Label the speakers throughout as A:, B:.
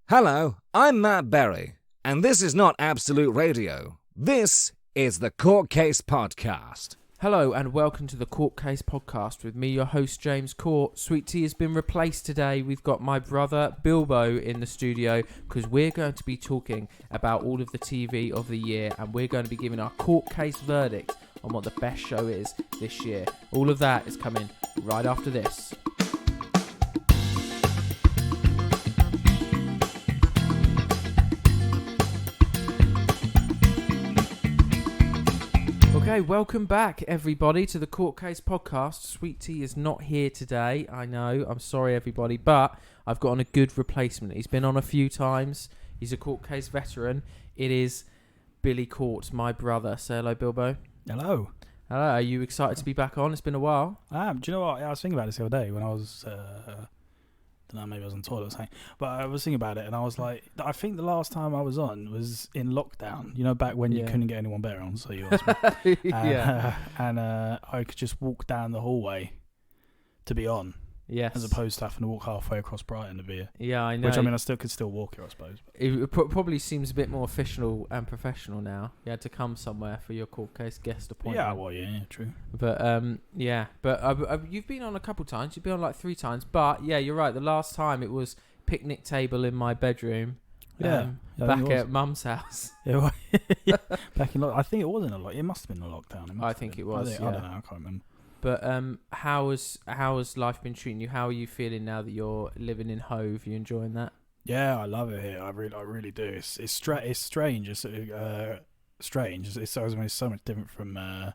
A: Hello, I'm Matt Berry, and this is not Absolute Radio. This is the Court Case Podcast.
B: Hello and welcome to the Court Case Podcast with me, your host, James Court. Sweet Tea has been replaced today. We've got my brother, Bilbo, in the studio because we're going to be talking about all of the TV of the year and we're going to be giving our court case verdict on what the best show is this year. All of that is coming right after this. Okay, welcome back, everybody, to the Court Case Podcast. Sweet Tea is not here today, I know. I'm sorry, everybody, but I've got on a good replacement. He's been on a few times. He's a court case veteran. It is Billy Court, my brother. Say hello, Bilbo.
C: Hello.
B: Hello, are you excited to be back on? It's been a while.
C: Do you know what? I was thinking about this the other day when I was... I don't know, maybe I was on toilet or something. But I was thinking about it and I was like, I think the last time I was on was in lockdown. You know, back when you couldn't get anyone better on, so you asked me. And I could just walk down the hallway to be on.
B: Yes.
C: As opposed to having to walk halfway across Brighton to be here.
B: Yeah, I know.
C: Which, I mean, I could still walk here, I suppose.
B: It probably seems a bit more official and professional now. You had to come somewhere for your court case guest appointment.
C: Yeah, well, yeah, true.
B: But, you've been on a couple times. You've been on like 3 times. But, yeah, you're right. The last time it was picnic table in my bedroom. Back at Mum's house.
C: Yeah, back in I think it was in a lockdown. It must have been a lockdown.
B: I think it was,
C: I don't know. I can't remember.
B: But how has life been treating you? How are you feeling now that you're living in Hove? You enjoying that?
C: Yeah, I love it here. I really do. It's strange. It's strange. It's so much different from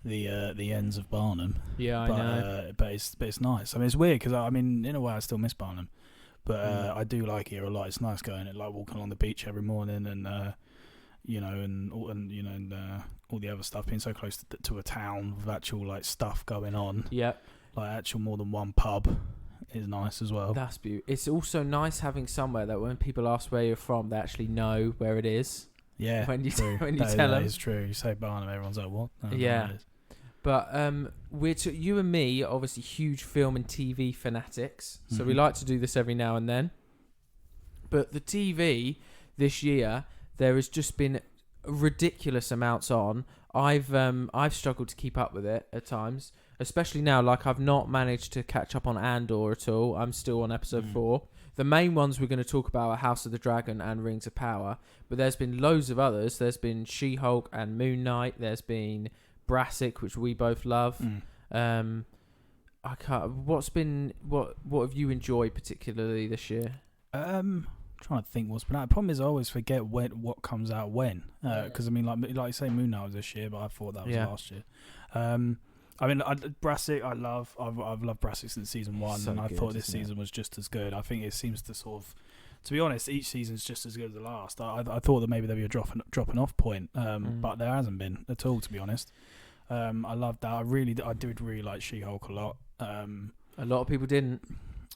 C: the ends of Barnum.
B: Yeah, I know.
C: But it's nice. I mean, it's weird because I mean, in a way, I still miss Barnum. But I do like it here a lot. It's nice going and like walking along the beach every morning and. All the other stuff, being so close to a town with actual like stuff going on.
B: Yeah,
C: like actual more than one pub is nice as well.
B: That's beautiful. It's also nice having somewhere that when people ask where you're from, they actually know where it is.
C: Yeah,
B: when you tell them,
C: that is true. You say Barnum, everyone's like, what?
B: Yeah, but you and me are obviously huge film and TV fanatics, so we like to do this every now and then. But the TV this year, there has just been ridiculous amounts on. I've struggled to keep up with it at times, especially now. Like I've not managed to catch up on Andor at all. I'm still on episode 4. The main ones we're going to talk about are House of the Dragon and Rings of Power, but there's been loads of others. There's been She-Hulk and Moon Knight. There's been Brassic, which we both love. I can't. What have you enjoyed particularly this year?
C: Trying to think what's been out. The problem is I always forget what comes out when. Because I mean, like you say, Moon Knight was this year, but I thought that was last year. I mean, Brassic, I've loved Brassic since season 1, so and I thought this season was just as good. I think it seems to sort of, to be honest, each season's just as good as the last. I thought that maybe there'd be a dropping off point, but there hasn't been at all, to be honest. I loved that. I did really like She-Hulk a lot.
B: A lot of people didn't.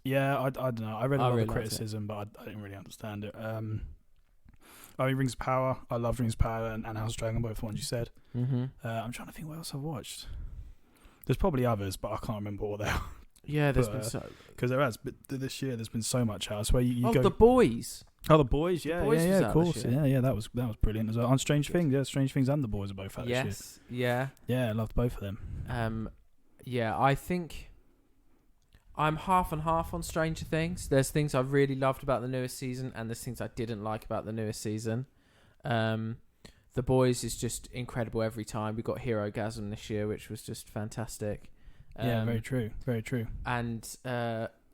C: Yeah, I don't know. I read a lot of criticism, but I didn't really understand it. I mean, Rings of Power. I love Rings of Power and House of Dragon, both the ones you said. I'm trying to think what else I've watched. There's probably others, but I can't remember what they are.
B: Yeah, there's been so...
C: Because there has, but this year there's been so much out. Where you go...
B: The Boys.
C: Oh, The Boys, yeah, of course. Yeah, that was brilliant as well. On Strange Things, Strange Things and The Boys are both out this
B: year.
C: Yeah, I loved both of them.
B: I think... I'm half and half on Stranger Things. There's things I really loved about the newest season, and there's things I didn't like about the newest season. The Boys is just incredible every time. We got Hero-gasm this year, which was just fantastic.
C: Yeah, very true, very true.
B: And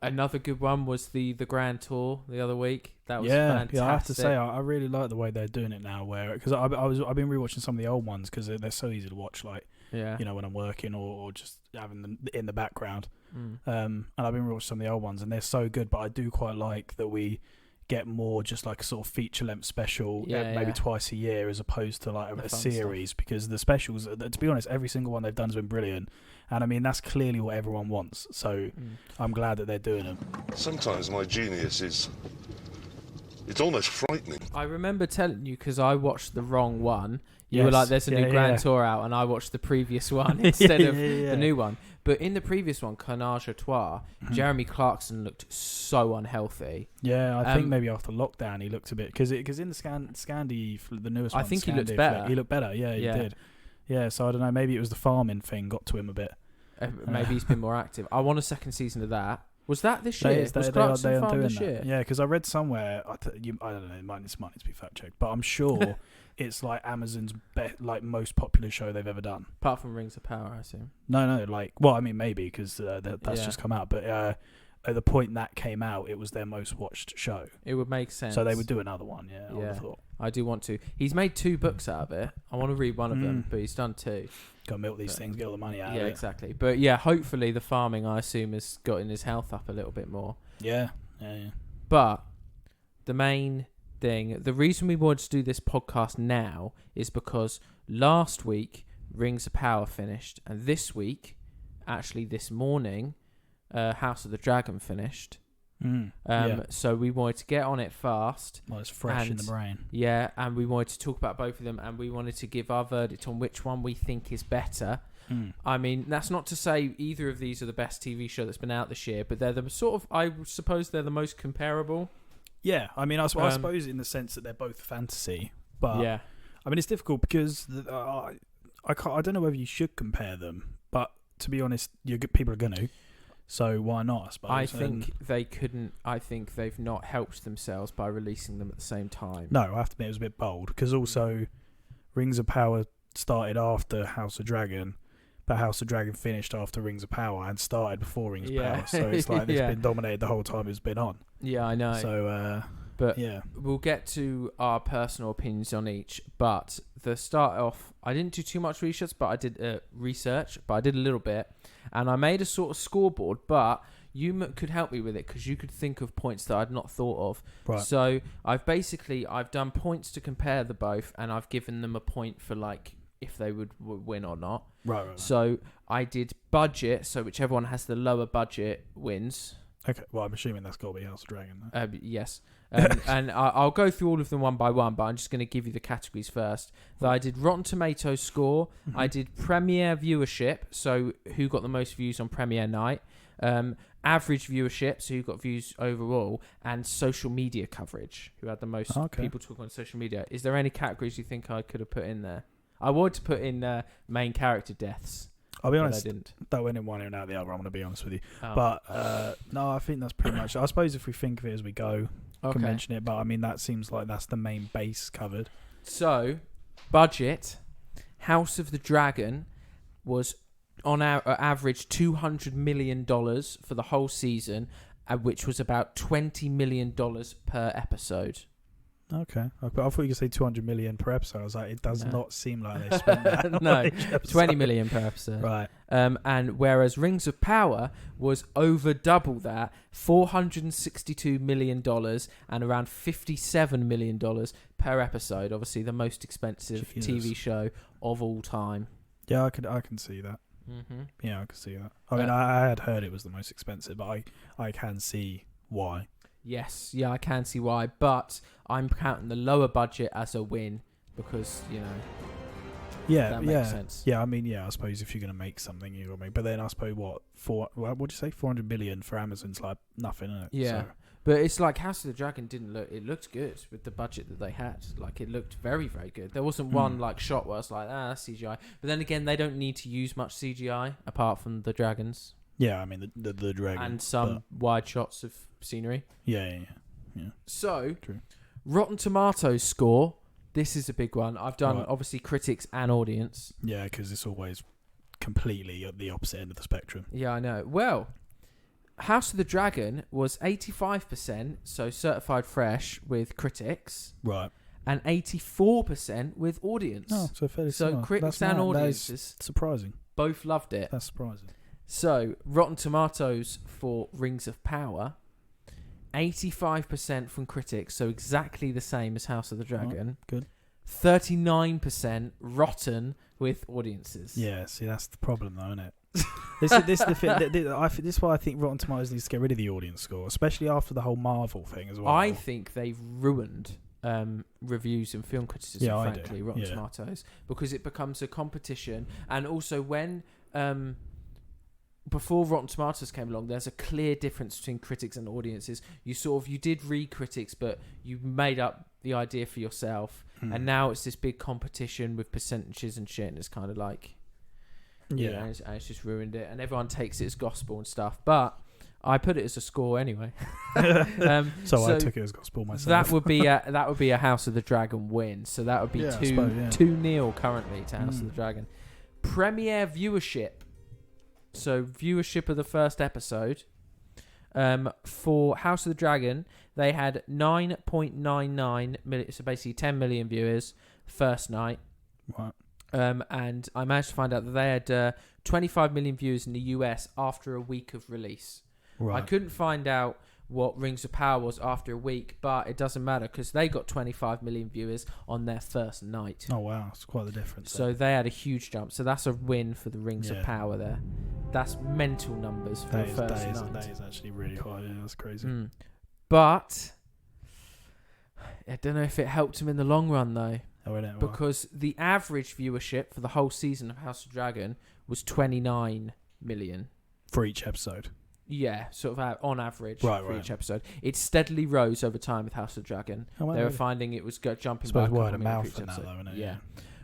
B: another good one was the Grand Tour the other week. That was fantastic. Yeah,
C: I have to say I really like the way they're doing it now. Because I've been rewatching some of the old ones because they're so easy to watch. Like when I'm working or just having them in the background. And I've been rewatching some of the old ones and they're so good. But I do quite like that we get more just like a sort of feature length special maybe twice a year as opposed to like a series stuff. Because the specials, to be honest, every single one they've done has been brilliant. And I mean, that's clearly what everyone wants. So I'm glad that they're doing them.
D: Sometimes my genius is... it's almost frightening.
B: I remember telling you because I watched the wrong one. You were
C: Yes.
B: like, "There's a new Grand Tour out," and I watched the previous one instead of the new one. But in the previous one, Carnage à Trois, Jeremy Clarkson looked so unhealthy.
C: Yeah, I think maybe after lockdown he looked a bit because in the Scandi, the newest one,
B: I think he
C: Scandi
B: looked better.
C: He looked better. Yeah, he did. Yeah, so I don't know. Maybe it was the farming thing got to him a bit.
B: Maybe he's been more active. I want a second season of that. Was that this year?
C: They
B: Was Clarkson Farm
C: doing
B: this year?
C: that. Yeah, because I read somewhere. I don't know. It might need to be fact checked, but I'm sure it's like Amazon's most popular show they've ever done.
B: Apart from Rings of Power, I assume.
C: No. I mean, maybe because that's just come out. But at the point that came out, it was their most watched show.
B: It would make sense.
C: So they would do another one. Yeah, I would have thought.
B: I do want to. He's made 2 books out of it. I want to read one of them, but he's done 2.
C: Got to milk these things, get all the money out of it.
B: Yeah, exactly. But yeah, hopefully the farming, I assume, has gotten his health up a little bit more.
C: Yeah.
B: But the main thing, the reason we wanted to do this podcast now is because last week Rings of Power finished, and this week, actually this morning, House of the Dragon finished. So we wanted to get on it fast.
C: Well, it's fresh in the brain.
B: Yeah, and we wanted to talk about both of them, and we wanted to give our verdict on which one we think is better. I mean, that's not to say either of these are the best TV show that's been out this year, but they're the sort of, I suppose they're the most comparable.
C: Yeah, I mean, I suppose in the sense that they're both fantasy, but yeah, I mean, it's difficult because I don't know whether you should compare them, but to be honest, people are going to. So why not, I suppose?
B: I think they couldn't. I think they've not helped themselves by releasing them at the same time.
C: No, I have to admit it was a bit bold because also Rings of Power started after House of Dragon, but House of Dragon finished after Rings of Power and started before Rings of Power. So it's like it's been dominated the whole time it's been on.
B: Yeah, I know.
C: So,
B: but we'll get to our personal opinions on each. But the start off, I didn't do too much research, but I did I did a little bit, and I made a sort of scoreboard. But you could help me with it because you could think of points that I'd not thought of.
C: Right.
B: So I've done points to compare the both, and I've given them a point for like if they would win or not.
C: Right.
B: So I did budget, so whichever one has the lower budget wins.
C: Okay, well, I'm assuming that's got to be House of Dragon.
B: Yes. And I'll go through all of them one by one, but I'm just going to give you the categories first. So I did Rotten Tomatoes score.
C: Mm-hmm.
B: I did premiere viewership, so who got the most views on premiere night. Average viewership, so who got views overall. And social media coverage, who had the most people talking on social media. Is there any categories you think I could have put in there? I wanted to put in main character deaths.
C: I'll be honest,
B: I didn't.
C: That went in one ear and out the other, I'm going to be honest with you. But no, I think that's pretty much. I suppose if we think of it as we go, can mention it. But I mean, that seems like that's the main base covered.
B: So, budget, House of the Dragon was on average $200 million for the whole season, which was about $20 million per episode.
C: Okay, I thought you could say 200 million per episode. I was like, it does not seem like they spent that.
B: No, 20 million per episode.
C: Right.
B: And whereas Rings of Power was over double that, $462 million and around $57 million per episode. Obviously, the most expensive TV show of all time.
C: Yeah, I can see that. Mm-hmm. Yeah, I can see that. I mean, I had heard it was the most expensive, but I can see why.
B: Yes, yeah, I can see why, but I'm counting the lower budget as a win because, that makes sense.
C: Yeah, I mean, I suppose if you're going to make something, you're going to make, but then I suppose what'd you say, 400 million for Amazon's like nothing, isn't it?
B: Yeah,
C: so.
B: But it's like House of the Dragon it looked good with the budget that they had. Like, it looked very, very good. There wasn't one like shot where I was like, that's CGI. But then again, they don't need to use much CGI apart from the dragons.
C: Yeah, I mean, the dragon.
B: And some wide shots of scenery.
C: Yeah.
B: So,
C: true.
B: Rotten Tomatoes score. This is a big one. I've done, obviously, critics and audience.
C: Yeah, because it's always completely at the opposite end of the spectrum.
B: Yeah, I know. Well, House of the Dragon was 85%, so certified fresh with critics.
C: Right.
B: And 84% with audience.
C: Oh, so fairly similar.
B: So critics and audiences
C: surprising.
B: Both loved it.
C: That's surprising.
B: So, Rotten Tomatoes for Rings of Power, 85% from critics, so exactly the same as House of the Dragon.
C: Oh, good.
B: 39% rotten with audiences.
C: Yeah, see, that's the problem, though, isn't it? This is the thing. This is why I think Rotten Tomatoes needs to get rid of the audience score, especially after the whole Marvel thing as well.
B: I think they've ruined reviews and film criticism,
C: Yeah,
B: frankly, Rotten Tomatoes, because it becomes a competition. And also when before Rotten Tomatoes came along, there's a clear difference between critics and audiences. You did read critics, but you made up the idea for yourself. And now it's this big competition with percentages and shit, and it's kind of like, and it's just ruined it, and everyone takes it as gospel and stuff. But I put it as a score anyway.
C: So I took it as gospel myself.
B: That would be a House of the Dragon win. So that would be 2-0 currently to House of the Dragon. Premiere viewership. So viewership of the first episode. For House of the Dragon, they had 9.99 million, so basically 10 million viewers first night.
C: Right.
B: And I managed to find out that they had 25 million viewers in the US after a week of release. Right. I couldn't find out what Rings of Power was after a week, but it doesn't matter because they got 25 million viewers on their first night.
C: Oh wow, that's quite the difference.
B: So they had a huge jump. So that's a win for the Rings of Power there. That's mental numbers for the first night.
C: That is actually really high. Yeah, that's crazy.
B: But I don't know if it helped him in the long run though.
C: Oh, well.
B: Because the average viewership for the whole season of House of Dragon was 29 million.
C: For each episode?
B: Yeah, sort of on average for each episode. It steadily rose over time with House of Dragon. They were finding it was jumping back.
C: Word of mouth for that though, isn't it?
B: Yeah.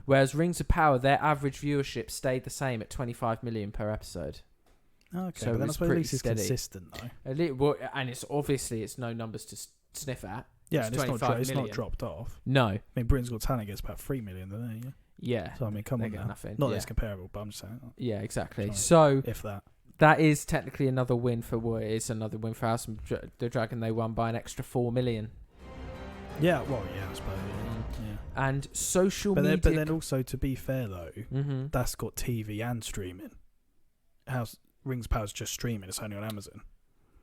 B: Whereas Rings of Power, their average viewership stayed the same at 25 million per episode.
C: Okay,
B: so
C: but then I suppose at least it's consistent though.
B: And it's no numbers to sniff at.
C: Yeah, and it's not dropped off.
B: No.
C: I mean, Britain's Got Talent gets about 3 million, doesn't it?
B: Yeah.
C: So, I mean, come on now.
B: Nothing.
C: Not that it's comparable, but I'm just saying.
B: Yeah, exactly. So,
C: if that.
B: That is technically another win for what it is another win for House of the Dragon. They won by an extra 4 million.
C: Yeah, well, yeah, I suppose. Yeah.
B: And social media.
C: But then also, to be fair, though, that's got TV and streaming. Rings of Power's just streaming. It's only on Amazon.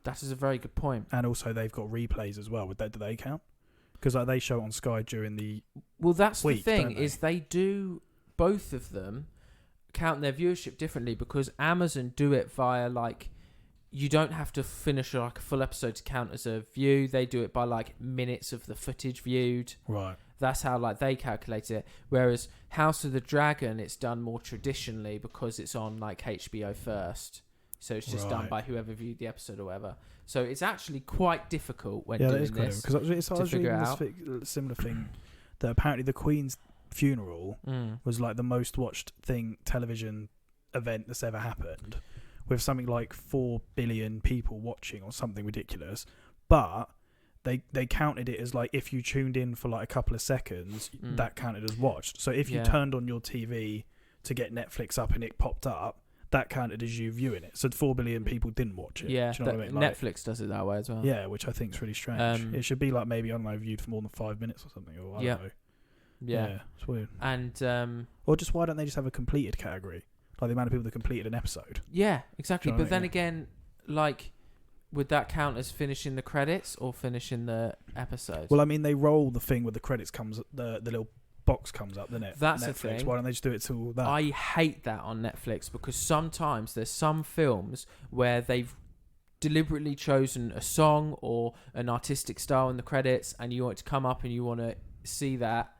B: That is a very good point.
C: And also, they've got replays as well. Do they count? Because they show it on Sky during the
B: that's
C: week,
B: the thing, is they do, both of them, count their viewership differently because Amazon do it via, like, you don't have to finish like a full episode to count as a view. They do it by, like, minutes of the footage viewed.
C: Right.
B: That's how, like, they calculate it. Whereas House of the Dragon, it's done more traditionally because it's on, like, HBO first. So it's just done by whoever viewed the episode or whatever. So it's actually quite difficult when doing this to figure out.
C: This similar thing that apparently the Queen's funeral was like the most watched television event that's ever happened, with something like 4 billion people watching or something ridiculous. But they counted it as, like, if you tuned in for like a couple of seconds, that counted as watched. So if you turned on your TV to get Netflix up and it popped up, that counted as you viewing it. So 4 billion people didn't watch it.
B: Yeah,
C: do you know what I mean? Like,
B: Netflix does it that way as well.
C: Yeah, which I think is really strange. It should be like, maybe, I don't know, viewed for more than 5 minutes or something. Or I don't know. Yeah, it's weird.
B: And
C: or just, why don't they just have a completed category, like the amount of people that completed an episode?
B: Yeah, exactly. But then again, like, would that count as finishing the credits or finishing the episode?
C: Well, I mean, they roll the thing where the credits comes, the little box comes up, doesn't it?
B: That's
C: Netflix.
B: the thing.
C: Why don't they just do it to all that?
B: I hate that on Netflix because sometimes there's some films where they've deliberately chosen a song or an artistic style in the credits, and you want it to come up and you want to see that.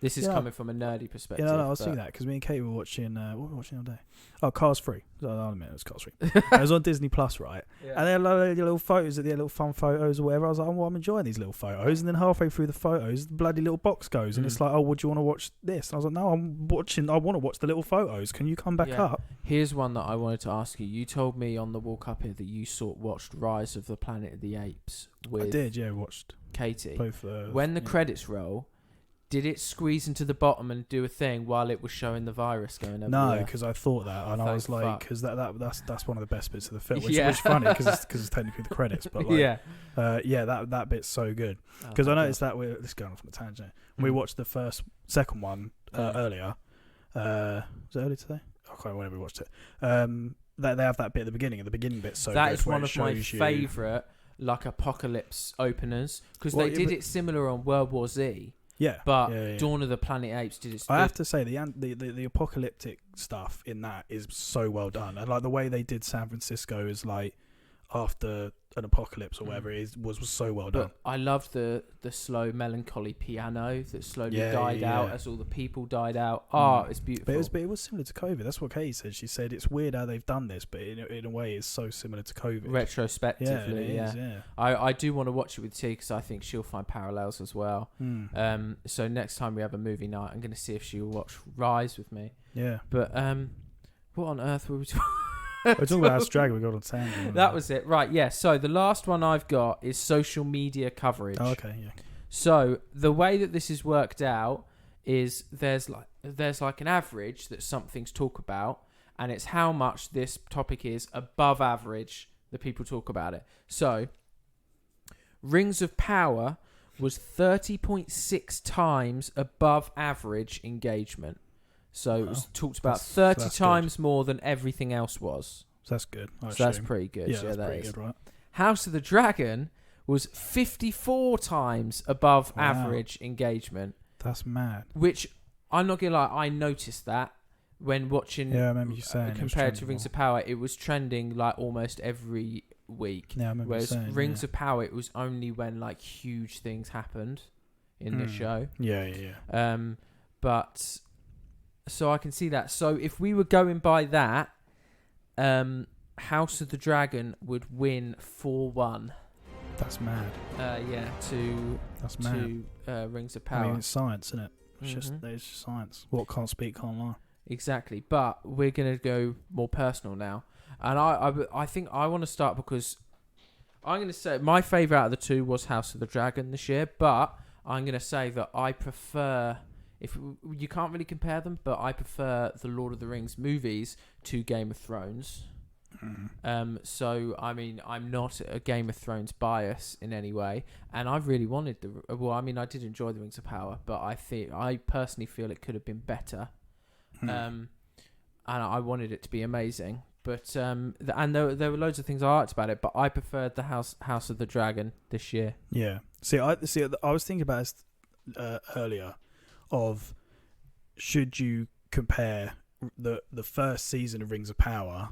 B: This is coming from a nerdy perspective.
C: Yeah, no, I'll see that, because me and Kate were watching. What were we watching all day? Oh, Cars 3. I'll admit it was Cars 3. It was on Disney Plus, right? Yeah. And they had little photos, little fun photos or whatever. I was like, I'm enjoying these little photos. And then halfway through the photos, the bloody little box goes, and it's like, oh, would you want to watch this? And I was like, no, I want to watch the little photos. Can you come back up?
B: Here's one that I wanted to ask you. You told me on the walk up here that you watched Rise of the Planet of the Apes with
C: I did, yeah, watched
B: Katie.
C: Both.
B: When the credits roll, did it squeeze into the bottom and do a thing while it was showing the virus going over?
C: No, because I thought that, and I was like, because that's one of the best bits of the film, which is funny because it's technically the credits, but like, that bit's so good, because I noticed that this is going off on a tangent. We watched the second one earlier. Was it earlier today? I can't remember when we watched it. They have that bit at the beginning, and the beginning bit's so
B: that
C: good.
B: That is one of my favourite, like, apocalypse openers, because they did it similar on World War Z.
C: Yeah,
B: but Dawn of the Planet Apes did it.
C: I have to say the apocalyptic stuff in that is so well done, and like the way they did San Francisco is like, after an apocalypse or whatever it is was so well done.
B: But I loved the slow melancholy piano that slowly
C: Yeah,
B: died
C: yeah.
B: out as all the people died out. Oh, it's beautiful.
C: But it was similar to COVID. That's what Katie said. She said it's weird how they've done this, but in a way it's so similar to COVID.
B: Retrospectively,
C: Yeah, it is, yeah.
B: I do want to watch it with T because I think she'll find parallels as well. So next time we have a movie night, I'm going to see if she'll watch Rise with me.
C: Yeah.
B: But what on earth were we talking?
C: We're talking about House of Dragon. We got on tangent.
B: That was it, right? Yeah. So the last one I've got is social media coverage.
C: Oh, okay. Yeah.
B: So the way that this is worked out is there's like an average that some things talk about, and it's how much this topic is above average that people talk about it. So Rings of Power was 30.6 times above average engagement. So it was talked about 30 times more than everything else was.
C: So that's good.
B: So that's pretty good.
C: Yeah, that's
B: that
C: pretty
B: is.
C: good, right?
B: House of the Dragon was 54 times above average engagement.
C: That's mad.
B: Which, I'm not going to lie, I noticed that when watching...
C: Yeah, I remember you saying
B: compared to Rings of Power, it was trending like almost every week.
C: Yeah, I remember
B: whereas
C: you saying,
B: Rings of Power, it was only when like huge things happened in the show.
C: Yeah.
B: But... So I can see that. So if we were going by that, House of the Dragon would win 4-1.
C: That's mad.
B: That's mad. Rings of Power.
C: I mean, it's science, isn't it? It's just science. What can't speak can't lie.
B: Exactly. But we're gonna go more personal now, and I think I want to start because I'm gonna say my favourite out of the two was House of the Dragon this year, but I'm gonna say that I prefer. If you can't really compare them, but I prefer the Lord of the Rings movies to Game of Thrones. So I mean, I'm not a Game of Thrones bias in any way, and I really wanted I did enjoy the Rings of Power, but I personally feel it could have been better, and I wanted it to be amazing. But and there were loads of things I liked about it, but I preferred the House of the Dragon this year. Yeah.
C: I was thinking about this earlier. Of should you compare the first season of Rings of Power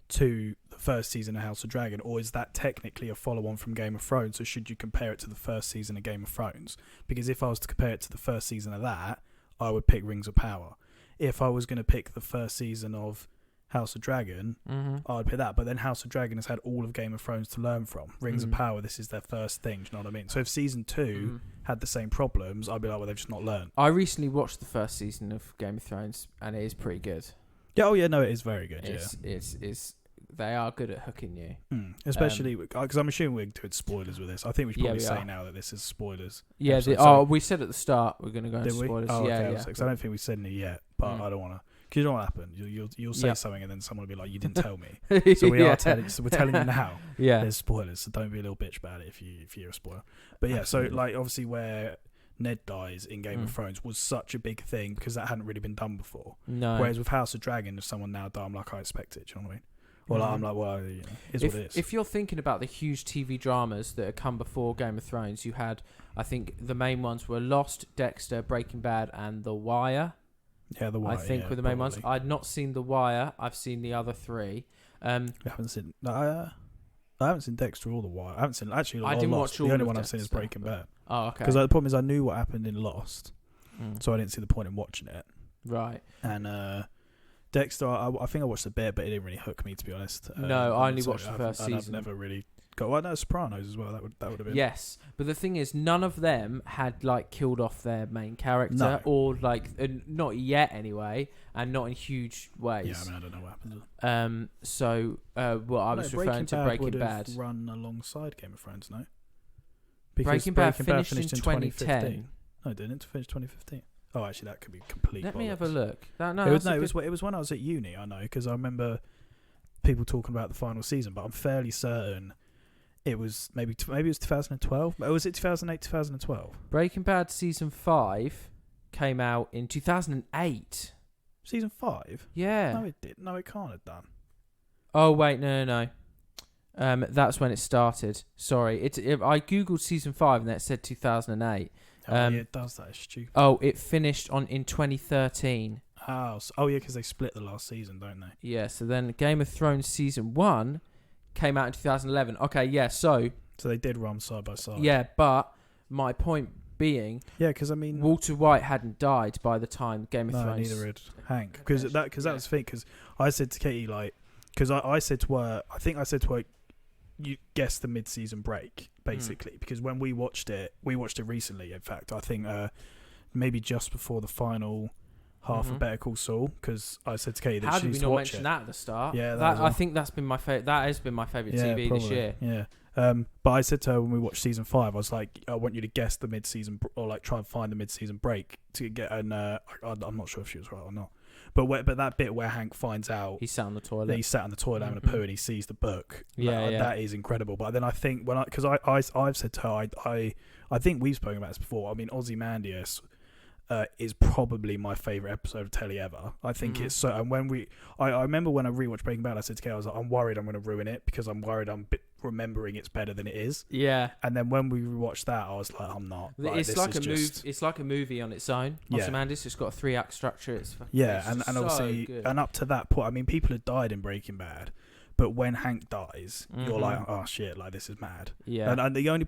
C: to the first season of House of Dragon, or is that technically a follow-on from Game of Thrones? So should you compare it to the first season of Game of Thrones? Because if I was to compare it to the first season of that, I would pick Rings of Power. If I was going to pick the first season of House of Dragon, I'd pick that. But then House of Dragon has had all of Game of Thrones to learn from. Rings of Power, this is their first thing. Do you know what I mean? So if season 2 had the same problems, I'd be like, well, they've just not learned.
B: I recently watched the first season of Game of Thrones, and it is pretty good.
C: Yeah, it is very good.
B: It's they are good at hooking you,
C: especially because I'm assuming we're doing spoilers with this. I think we should probably say now that this is spoilers.
B: Yeah, we said at the start we're going to go into spoilers.
C: Oh, okay, yeah. Because I don't think we said any yet, but I don't want to. Because you know what happened? You'll say something and then someone will be like, "You didn't tell me." So we're telling you now.
B: Yeah,
C: there's spoilers, so don't be a little bitch about it if you're a spoiler. But yeah, so like obviously where Ned dies in Game of Thrones was such a big thing because that hadn't really been done before.
B: No.
C: Whereas with House of Dragon, if someone now died, I'm like, I expect it. Do you know what I mean? Well, I'm like, well, it's what it is.
B: If you're thinking about the huge TV dramas that had come before Game of Thrones, you had, I think, the main ones were Lost, Dexter, Breaking Bad, and The Wire.
C: Yeah, The Wire.
B: I think were the main ones. I'd not seen The Wire. I've seen the other three.
C: I haven't seen. I haven't seen Dexter or The Wire. I haven't seen actually.
B: I didn't watch all.
C: The only one I've seen is Breaking Bad.
B: Oh, okay.
C: Because the problem is, I knew what happened in Lost, so I didn't see the point in watching it.
B: Right.
C: And Dexter, I think I watched a bit, but it didn't really hook me, to be honest.
B: No, I only watched the first season.
C: I've never really got. Well, no, Sopranos as well. That would have been.
B: Yes, but the thing is, none of them had like killed off their main character, or like not yet anyway, and not in huge ways.
C: Yeah, I mean, I don't know what happened.
B: So, what I was referring to Breaking Bad
C: run alongside Game of Thrones, no?
B: Because Breaking Bad finished in 2010.
C: No, it didn't. Finish 2015. Oh, actually, that could be complete.
B: Let
C: bollocks.
B: me have a look.
C: It was when I was at uni. I know because I remember people talking about the final season, but I'm fairly certain it was maybe it was 2012. Or was it 2008, 2012?
B: Breaking Bad season 5 came out in 2008.
C: Season 5?
B: Yeah.
C: No, it did. No, it can't have done.
B: Oh wait, no. That's when it started. Sorry, I googled season 5 and it said 2008.
C: Yeah, it does that. It's stupid.
B: Oh, it finished in 2013.
C: Yeah, because they split the last season, don't they?
B: Yeah. So then Game of Thrones season 1 came out in 2011. Okay, yeah, so
C: they did run side by side.
B: Yeah, but my point being,
C: yeah, because I mean,
B: Walter White hadn't died by the time Game of
C: no,
B: Thrones.
C: neither had Hank. Because that was the thing. Because I said to Katie, like, because I said to her, I think I said to her, you guessed the mid-season break basically. Because when we watched it recently. In fact, I think maybe just before the final half of Better Call Saul. Because I said to Katie that
B: how
C: she
B: did we
C: needs
B: not
C: to watch
B: mention
C: it.
B: that at the start?
C: Yeah,
B: I think that's been my favorite. That has been my favorite TV
C: probably.
B: this year.
C: Yeah. But I said to her when we watched season 5, I was like, I want you to guess the mid-season or like try and find the mid-season break to get an. I'm not sure if she was right or not, but that bit where Hank finds out
B: He sat on the toilet.
C: that he sat on the toilet having a poo and he sees the book. That is incredible. But then I think I've said to her, I think we've spoken about this before. I mean, Ozymandias is probably my favourite episode of telly ever. I think it's so. And when I remember when I rewatched Breaking Bad, I said to Kay, I was like, I'm worried I'm going to ruin it because I'm worried I'm remembering it's better than it is.
B: Yeah.
C: And then when we rewatched that, I was like, I'm not.
B: It's like a movie. It's like a movie on its own. Ozymandias, it's got a 3-act structure. It's
C: and obviously,
B: good.
C: and up to that point, I mean, people had died in Breaking Bad. But when Hank dies, you're like, oh shit, like this is mad.
B: Yeah.
C: And the only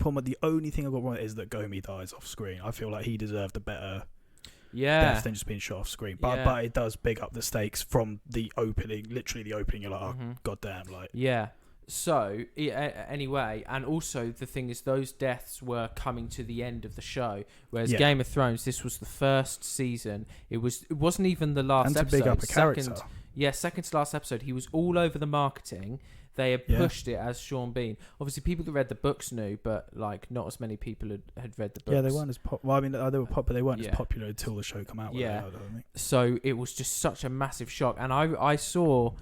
C: thing I got wrong is that Gomi dies off screen. I feel like he deserved a better death than just being shot off screen. But it does big up the stakes from the opening. Literally the opening, you're like, oh goddamn, like.
B: Yeah. So anyway, and also the thing is, those deaths were coming to the end of the show, whereas Game of Thrones, this was the first season. It wasn't even the last episode.
C: And to big up a character.
B: Second to last episode, he was all over the marketing. They had pushed it as Sean Bean. Obviously, people that read the books knew, but like not as many people had read the books.
C: Yeah, they weren't as popular. Well, I mean, they were popular, but they weren't as popular until the show came out.
B: Yeah.
C: I don't think.
B: So it was just such a massive shock, and I saw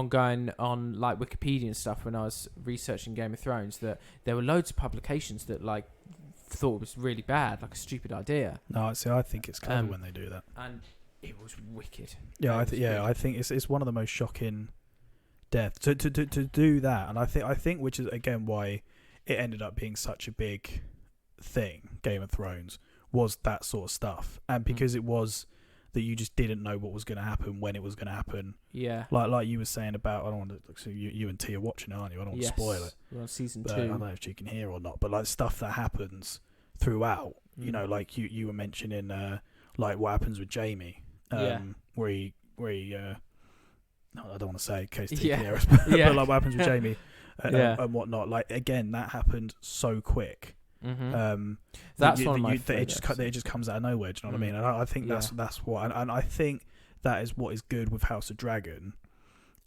B: going on like Wikipedia and stuff when I was researching Game of Thrones that there were loads of publications that like thought it was really bad, like a stupid idea.
C: No, see, I think it's clever when they do that,
B: and it was wicked.
C: Yeah, I think it's one of the most shocking deaths to do that, and I think which is again why it ended up being such a big thing. Game of Thrones was that sort of stuff, and because it was. That you just didn't know what was going to happen when it was going to happen.
B: Yeah.
C: Like you were saying about, I don't want to. So you and T are watching, aren't you? I don't want to spoil it.
B: We're on season 2.
C: I don't know if you can hear or not, but like stuff that happens throughout. You know, like you were mentioning, like what happens with Jamie, where he. No, I don't want to say in case T can hear us, but like what happens with Jamie and whatnot. Like again, that happened so quick.
B: That's one of my
C: favorites. It just comes out of nowhere. Do you know what I mean? And I think that's what, and I think that is what is good with House of Dragon,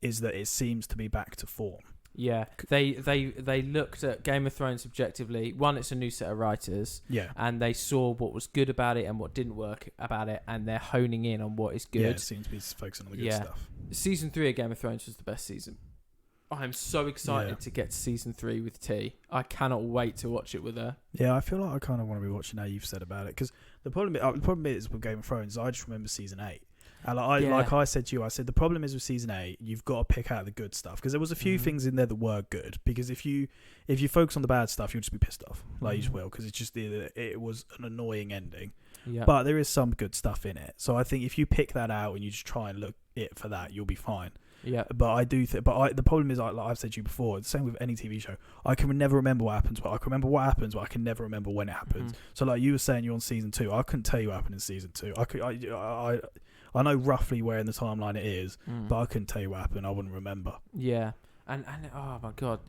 C: is that it seems to be back to form.
B: Yeah, they looked at Game of Thrones objectively. One, it's a new set of writers.
C: Yeah,
B: and they saw what was good about it and what didn't work about it, and they're honing in on what is good.
C: Yeah, it seems to be focusing on the good stuff.
B: Season 3 of Game of Thrones was the best season. I'm so excited to get to season 3 with T. I cannot wait to watch it with her.
C: Yeah, I feel like I kind of want to be watching now you've said about it, because the problem is with Game of Thrones, I just remember season 8. And like I said to you, I said the problem is with season 8, you've got to pick out the good stuff, because there was a few things in there that were good. Because if you focus on the bad stuff, you'll just be pissed off, like you just will, because it's just it was an annoying ending. Yeah. But there is some good stuff in it, so I think if you pick that out and you just try and look it for that, you'll be fine.
B: Yeah.
C: But I do think, the problem is, like I've said to you before, it's the same with any TV show. I can never remember what happens. But I can remember what happens, but I can never remember when it happens. So like you were saying, you're on season 2. I couldn't tell you what happened in season 2. I know roughly where in the timeline it is, but I couldn't tell you what happened. I wouldn't remember.
B: Yeah. And oh my god,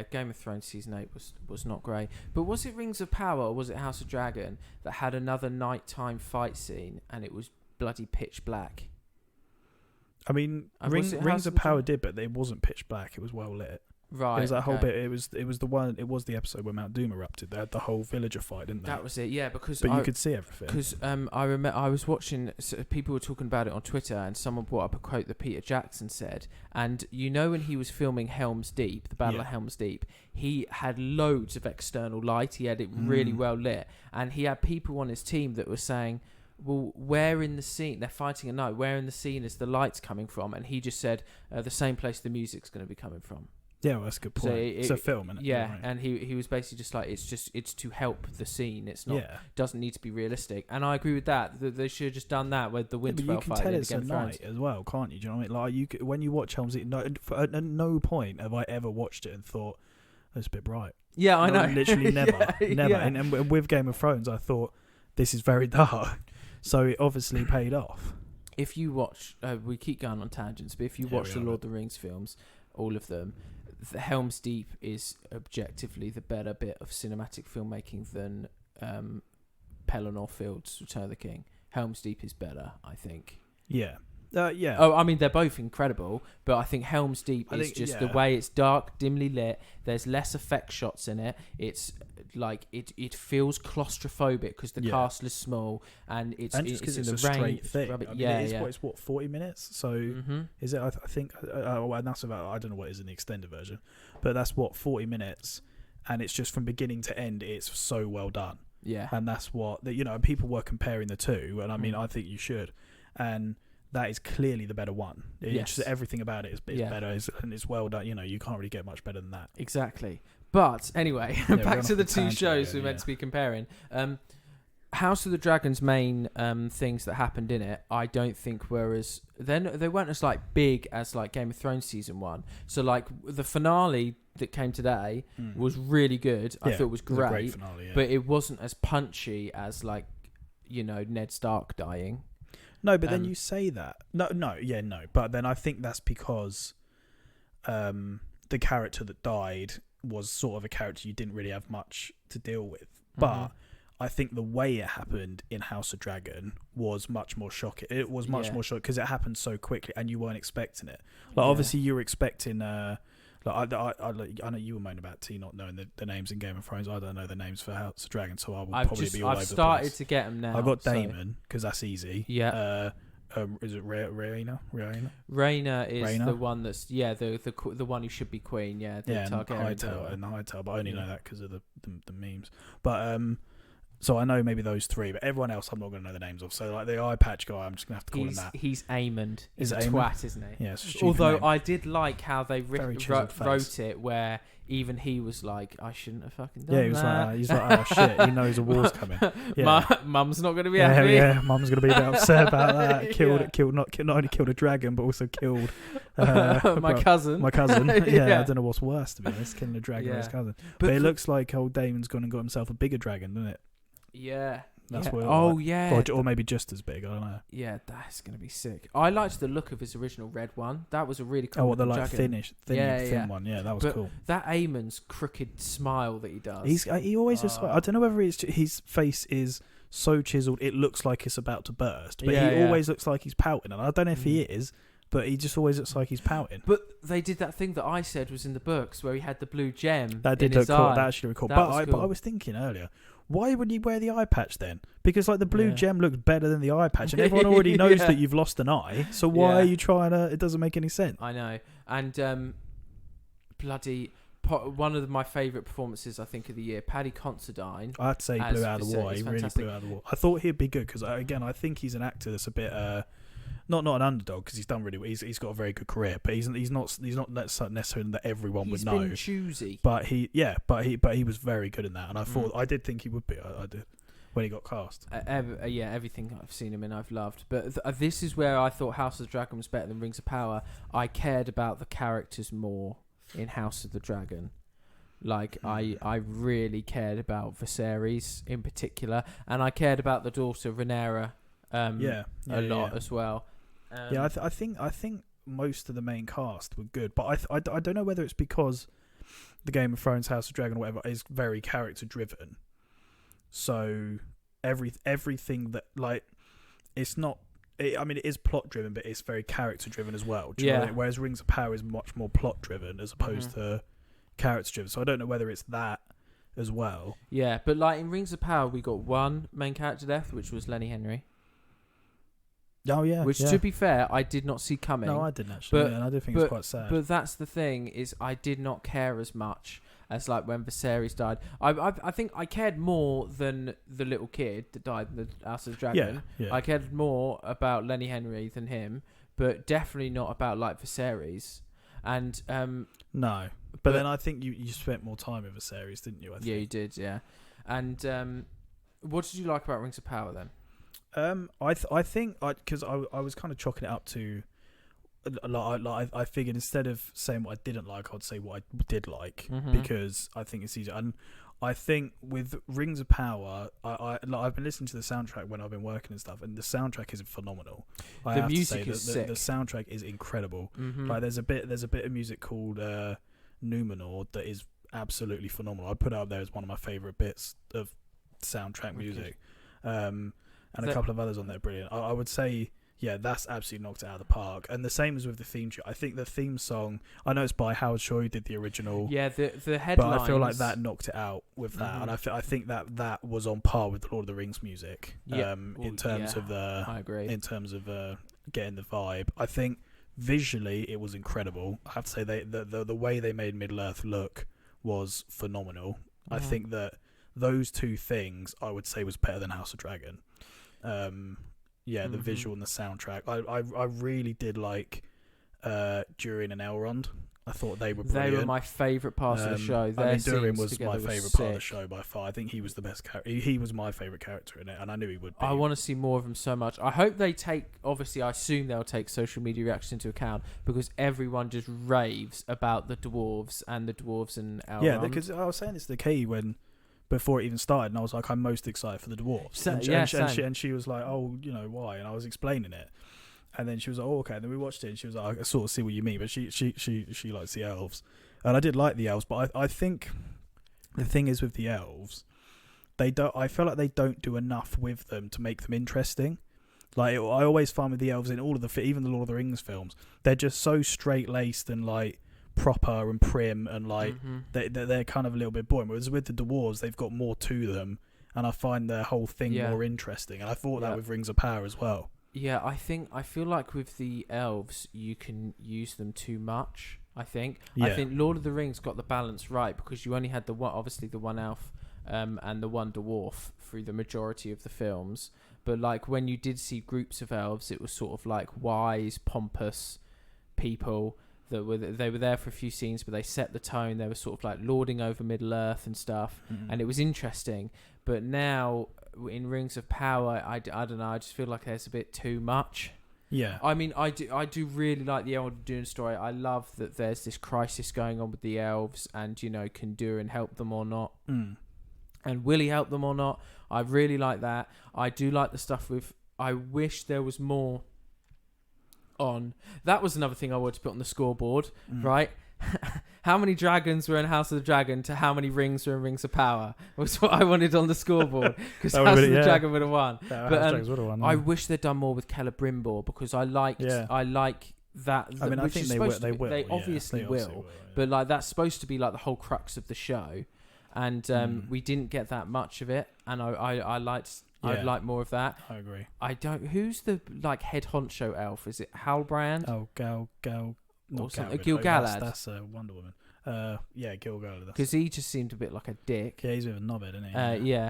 B: Game of Thrones season 8 was not great. But was it Rings of Power or was it House of Dragon that had another nighttime fight scene and it was bloody pitch black?
C: I mean, Rings of Power did, but it wasn't pitch black. It was well lit. Right. It was that whole bit. It was the episode where Mount Doom erupted. They had the whole villager fight, didn't they?
B: That was it. Yeah, because
C: you could see everything.
B: Because I remember I was watching. People were talking about it on Twitter, and someone brought up a quote that Peter Jackson said. And you know, when he was filming Helm's Deep, the Battle of Helm's Deep, he had loads of external light. He had it really well lit, and he had people on his team that were saying, well, where in the scene, they're fighting at night, where in the scene is the lights coming from? And he just said, the same place the music's going to be coming from.
C: Yeah, well, that's a good point.
B: So
C: it's a film, isn't it?
B: Yeah,
C: Right.
B: and he was basically just like, it's to help the scene. It's not
C: Yeah.
B: doesn't need to be realistic. And I agree with that. They should have just done that with the Winterfell
C: But you can
B: fight
C: tell
B: in
C: it's a
B: Game of Thrones.
C: night as well, can't you? Do you know what I mean? Like when you watch Helm's Deep, at no point have I ever watched it and thought it's a bit bright.
B: Yeah, I know.
C: Literally never, never.
B: Yeah.
C: And with Game of Thrones, I thought this is very dark, so it obviously paid off.
B: If you watch, we keep going on tangents, but if you watch the Lord of the Rings films, all of them, the Helm's Deep is objectively the better bit of cinematic filmmaking than Pelennor Field's Return of the King. Helm's Deep is better, I think.
C: Yeah. Yeah.
B: Oh, I mean, they're both incredible, but I think Helm's Deep is just the way it's dark, dimly lit. There's less effect shots in it. It's like it feels claustrophobic because the castle is small and it's in
C: it's
B: the
C: a
B: rain.
C: straight thing. I mean,
B: yeah,
C: it's what 40 minutes. So is it? I think. And that's about. I don't know what is in the extended version, but that's what 40 minutes, and it's just from beginning to end. It's so well done.
B: Yeah,
C: and that's what people were comparing the two, and I mean, I think you should, and that is clearly the better one. It's just everything about it is better, and it's well done. You can't really get much better than that.
B: Exactly. But anyway, back to the two shows we're meant to be comparing. House of the Dragon's main things that happened in it, I don't think were as they weren't as like big as like Game of Thrones season 1. So like the finale that came today was really good. I thought it was great,
C: a great finale,
B: but it wasn't as punchy as like Ned Stark dying.
C: No, but then you say that. No. But then I think that's because the character that died was sort of a character you didn't really have much to deal with. But I think the way it happened in House of Dragon was much more shocking. It was much more shocking because it happened so quickly and you weren't expecting it. Like obviously you were expecting. I know you were moaning about T not knowing the names in Game of Thrones. I don't know the names for House of Dragon, so I will probably be all over the place. I've
B: started to get them now.
C: I got Daemon because that's easy.
B: Yeah.
C: Is it Rhaena?
B: Rhaena is the one that's the one who should be queen. Yeah, the Targaryen.
C: And Hightower, but I only know that because of the memes. But so I know maybe those three, but everyone else I'm not going to know the names of. So like the eye patch guy, I'm just going to have to call him that.
B: He's Aemond. He's a
C: Aemond?
B: twat, isn't he?
C: Yeah, it's a
B: although
C: name.
B: I did like how they wrote it, where even he was like, "I shouldn't have fucking done that."
C: Yeah, he's like, "Oh shit!" He knows a war's coming. Yeah.
B: Mum's not going to be happy.
C: Yeah, Mum's going to be a bit upset about that. Killed, not only killed a dragon, but also killed
B: my cousin.
C: My cousin. Yeah, I don't know what's worse to be honest, killing a dragon or his cousin. But it looks like old Damon's gone and got himself a bigger dragon, doesn't it?
B: Yeah.
C: That's what. Or maybe just as big. I don't know.
B: Yeah, that's gonna be sick. I liked the look of his original red one. That was a really cool.
C: Oh, what the like
B: dragon.
C: thin one. Yeah, that was cool.
B: That Aemon's crooked smile that he does.
C: He always just. I don't know whether his face is so chiseled it looks like it's about to burst, but he always looks like he's pouting, and I don't know if he is. But he just always looks like he's pouting.
B: But they did that thing that I said was in the books where he had the blue gem.
C: That did
B: look
C: cool. That actually cool. But I was thinking earlier, why would he wear the eye patch then? Because like the blue gem looks better than the eye patch, and everyone already knows that you've lost an eye. So why are you trying to? It doesn't make any sense.
B: I know. And one of my favourite performances, I think, of the year, Paddy Considine.
C: I'd say he blew out of the water. He really blew out of the water. I thought he'd be good because again, I think he's an actor that's a bit. Not an underdog because he's done really well. He's got a very good career, but he's not necessarily that everyone would know.
B: He's been choosy,
C: but he was very good in that, and I did think he would be. I did when he got cast.
B: Everything I've seen him in, I've loved. But this is where I thought House of the Dragon was better than Rings of Power. I cared about the characters more in House of the Dragon. Like I really cared about Viserys in particular, and I cared about the daughter Rhaenyra a lot as well.
C: I think most of the main cast were good, but I don't know whether it's because the Game of Thrones, House of Dragon, or whatever is very character driven. So everything that like it's not. It is plot driven, but it's very character driven as well. Do you know what I mean? Whereas Rings of Power is much more plot driven as opposed to character driven. So I don't know whether it's that as well. Yeah,
B: but like in Rings of Power, we got one main character death, which was Lenny Henry.
C: Oh yeah,
B: which to be fair, I did not see coming.
C: No, I didn't actually. And I did think it was quite sad.
B: But that's the thing is, I did not care as much as like when Viserys died. I think I cared more than the little kid that died in the House of the Dragon.
C: Yeah.
B: I cared more about Lenny Henry than him, but definitely not about like Viserys. And
C: no, but then I think you spent more time with the series, didn't you? I think.
B: Yeah, you did. Yeah. And what did you like about Rings of Power then?
C: I think because I was kind of chalking it up to I figured instead of saying what I didn't like, I'd say what I did like, because I think it's easier. And I think with Rings of Power, I've been listening to the soundtrack when I've been working and stuff, and the soundtrack is phenomenal.
B: The music is sick.
C: The soundtrack is incredible.
B: Mm-hmm.
C: There's a bit of music called Numenor that is absolutely phenomenal. I'd put it up there as one of my favourite bits of soundtrack music. And a couple of others on there are brilliant. I would say, yeah, that's absolutely knocked it out of the park. And the same as with the theme tune. I think the theme song, I know it's by Howard Shore, who did the original.
B: Yeah, the headlines.
C: But I feel like that knocked it out with that. And I think that was on par with the Lord of the Rings music.
B: Yeah.
C: In terms of
B: I agree.
C: In terms of getting the vibe. I think visually it was incredible. I have to say the way they made Middle-earth look was phenomenal. I think that those two things I would say was better than House of Dragon. The visual and the soundtrack. I really did like Durin and Elrond. I thought they were brilliant.
B: They were my favourite parts of the show.
C: Durin was my favourite part of the show by far. I think he was the best character. He was my favourite character in it, and I knew he would be.
B: I want to see more of him so much. I hope they take, obviously I assume they'll take social media reactions into account, because everyone just raves about the dwarves and Elrond.
C: Yeah, because I was saying this to Kay before it even started, and I was like, I'm most excited for the dwarves. And she was like, oh, why? And I was explaining it. And then she was like, oh, okay. And then we watched it, and she was like, I sort of see what you mean. But she likes the elves. And I did like the elves, but I think the thing is with the elves, I feel like they don't do enough with them to make them interesting. Like, I always find with the elves in all of even the Lord of the Rings films, they're just so straight-laced and, like, proper and prim, and like they're kind of a little bit boring. Whereas with the dwarves, they've got more to them, and I find their whole thing more interesting. And I thought that with Rings of Power as well.
B: Yeah, I feel like with the elves, you can use them too much. I think Lord of the Rings got the balance right, because you only had the one elf and the one dwarf through the majority of the films. But like when you did see groups of elves, it was sort of like wise, pompous people. They were there for a few scenes, but they set the tone. They were sort of like lording over Middle-earth and stuff, and it was interesting. But now in Rings of Power, I don't know. I just feel like there's a bit too much.
C: Yeah.
B: I mean, I do really like the Elrond Durin story. I love that there's this crisis going on with the elves, and can Durin help them or not? And will he help them or not? I really like that. I do like the stuff with. I wish there was more. That was another thing I wanted to put on the scoreboard, right? How many dragons were in House of the Dragon to how many rings were in Rings of Power was what I wanted on the scoreboard, because House of the Dragon would have won. I wish they'd done more with Celebrimbor, because I like that.
C: I mean, I think they will.
B: They obviously will, but like that's supposed to be like the whole crux of the show, and we didn't get that much of it, and I liked. Yeah. I'd like more of that.
C: I agree.
B: Who's the like head honcho elf? Is it Halbrand?
C: Oh, Gil-galad. That's Wonder Woman. Gil-galad.
B: Because he just seemed a bit like a dick.
C: Yeah, he's a bit of a knobhead, isn't he?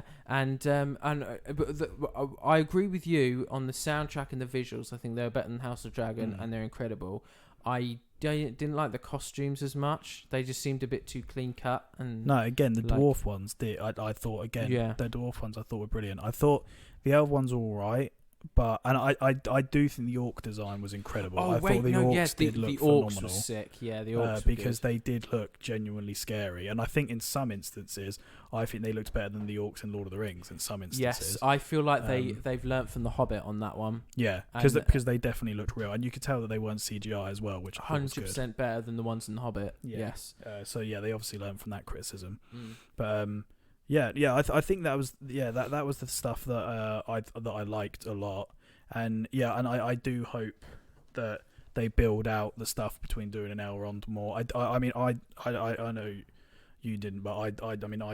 B: I agree with you on the soundtrack and the visuals. I think they're better than House of Dragon, and they're incredible. I didn't like the costumes as much. They just seemed a bit too clean cut. And
C: no, again, the dwarf ones did. I thought the dwarf ones I thought were brilliant. I thought the elf ones were all right, but I do think the orc design was incredible.
B: Oh,
C: I thought the orcs did look phenomenal. The orcs were
B: sick. Yeah, the orcs were
C: because they did look genuinely scary, and I think in some instances, I think they looked better than the orcs in Lord of the Rings. In some instances,
B: yes, I feel like they've learnt from the Hobbit on that one.
C: Yeah, because they definitely looked real, and you could tell that they weren't CGI as well, which
B: 100% better than the ones in the Hobbit. Yeah. Yes.
C: They obviously learned from that criticism, but. I think that was that was the stuff that I liked a lot, and I do hope that they build out the stuff between Durin and Elrond more. I mean I know you didn't, but I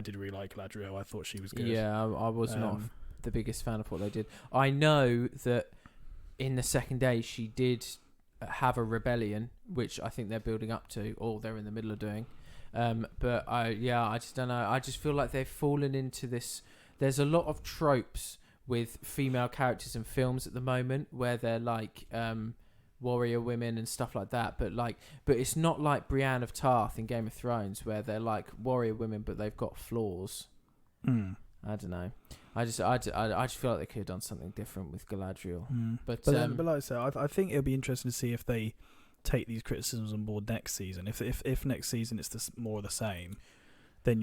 C: did really like Galadriel. I thought she was good.
B: Yeah, I was not the biggest fan of what they did. I know that in the second day she did have a rebellion, which I think they're building up to, or they're in the middle of doing. But I just don't know. I just feel like they've fallen into this. There's a lot of tropes with female characters in films at the moment, where they're like, warrior women and stuff like that. But it's not like Brienne of Tarth in Game of Thrones, where they're like warrior women, but they've got flaws. I don't know. I just feel like they could have done something different with Galadriel. But
C: like I said, I think it'll be interesting to see if they take these criticisms on board next season. If next season it's more of the same, then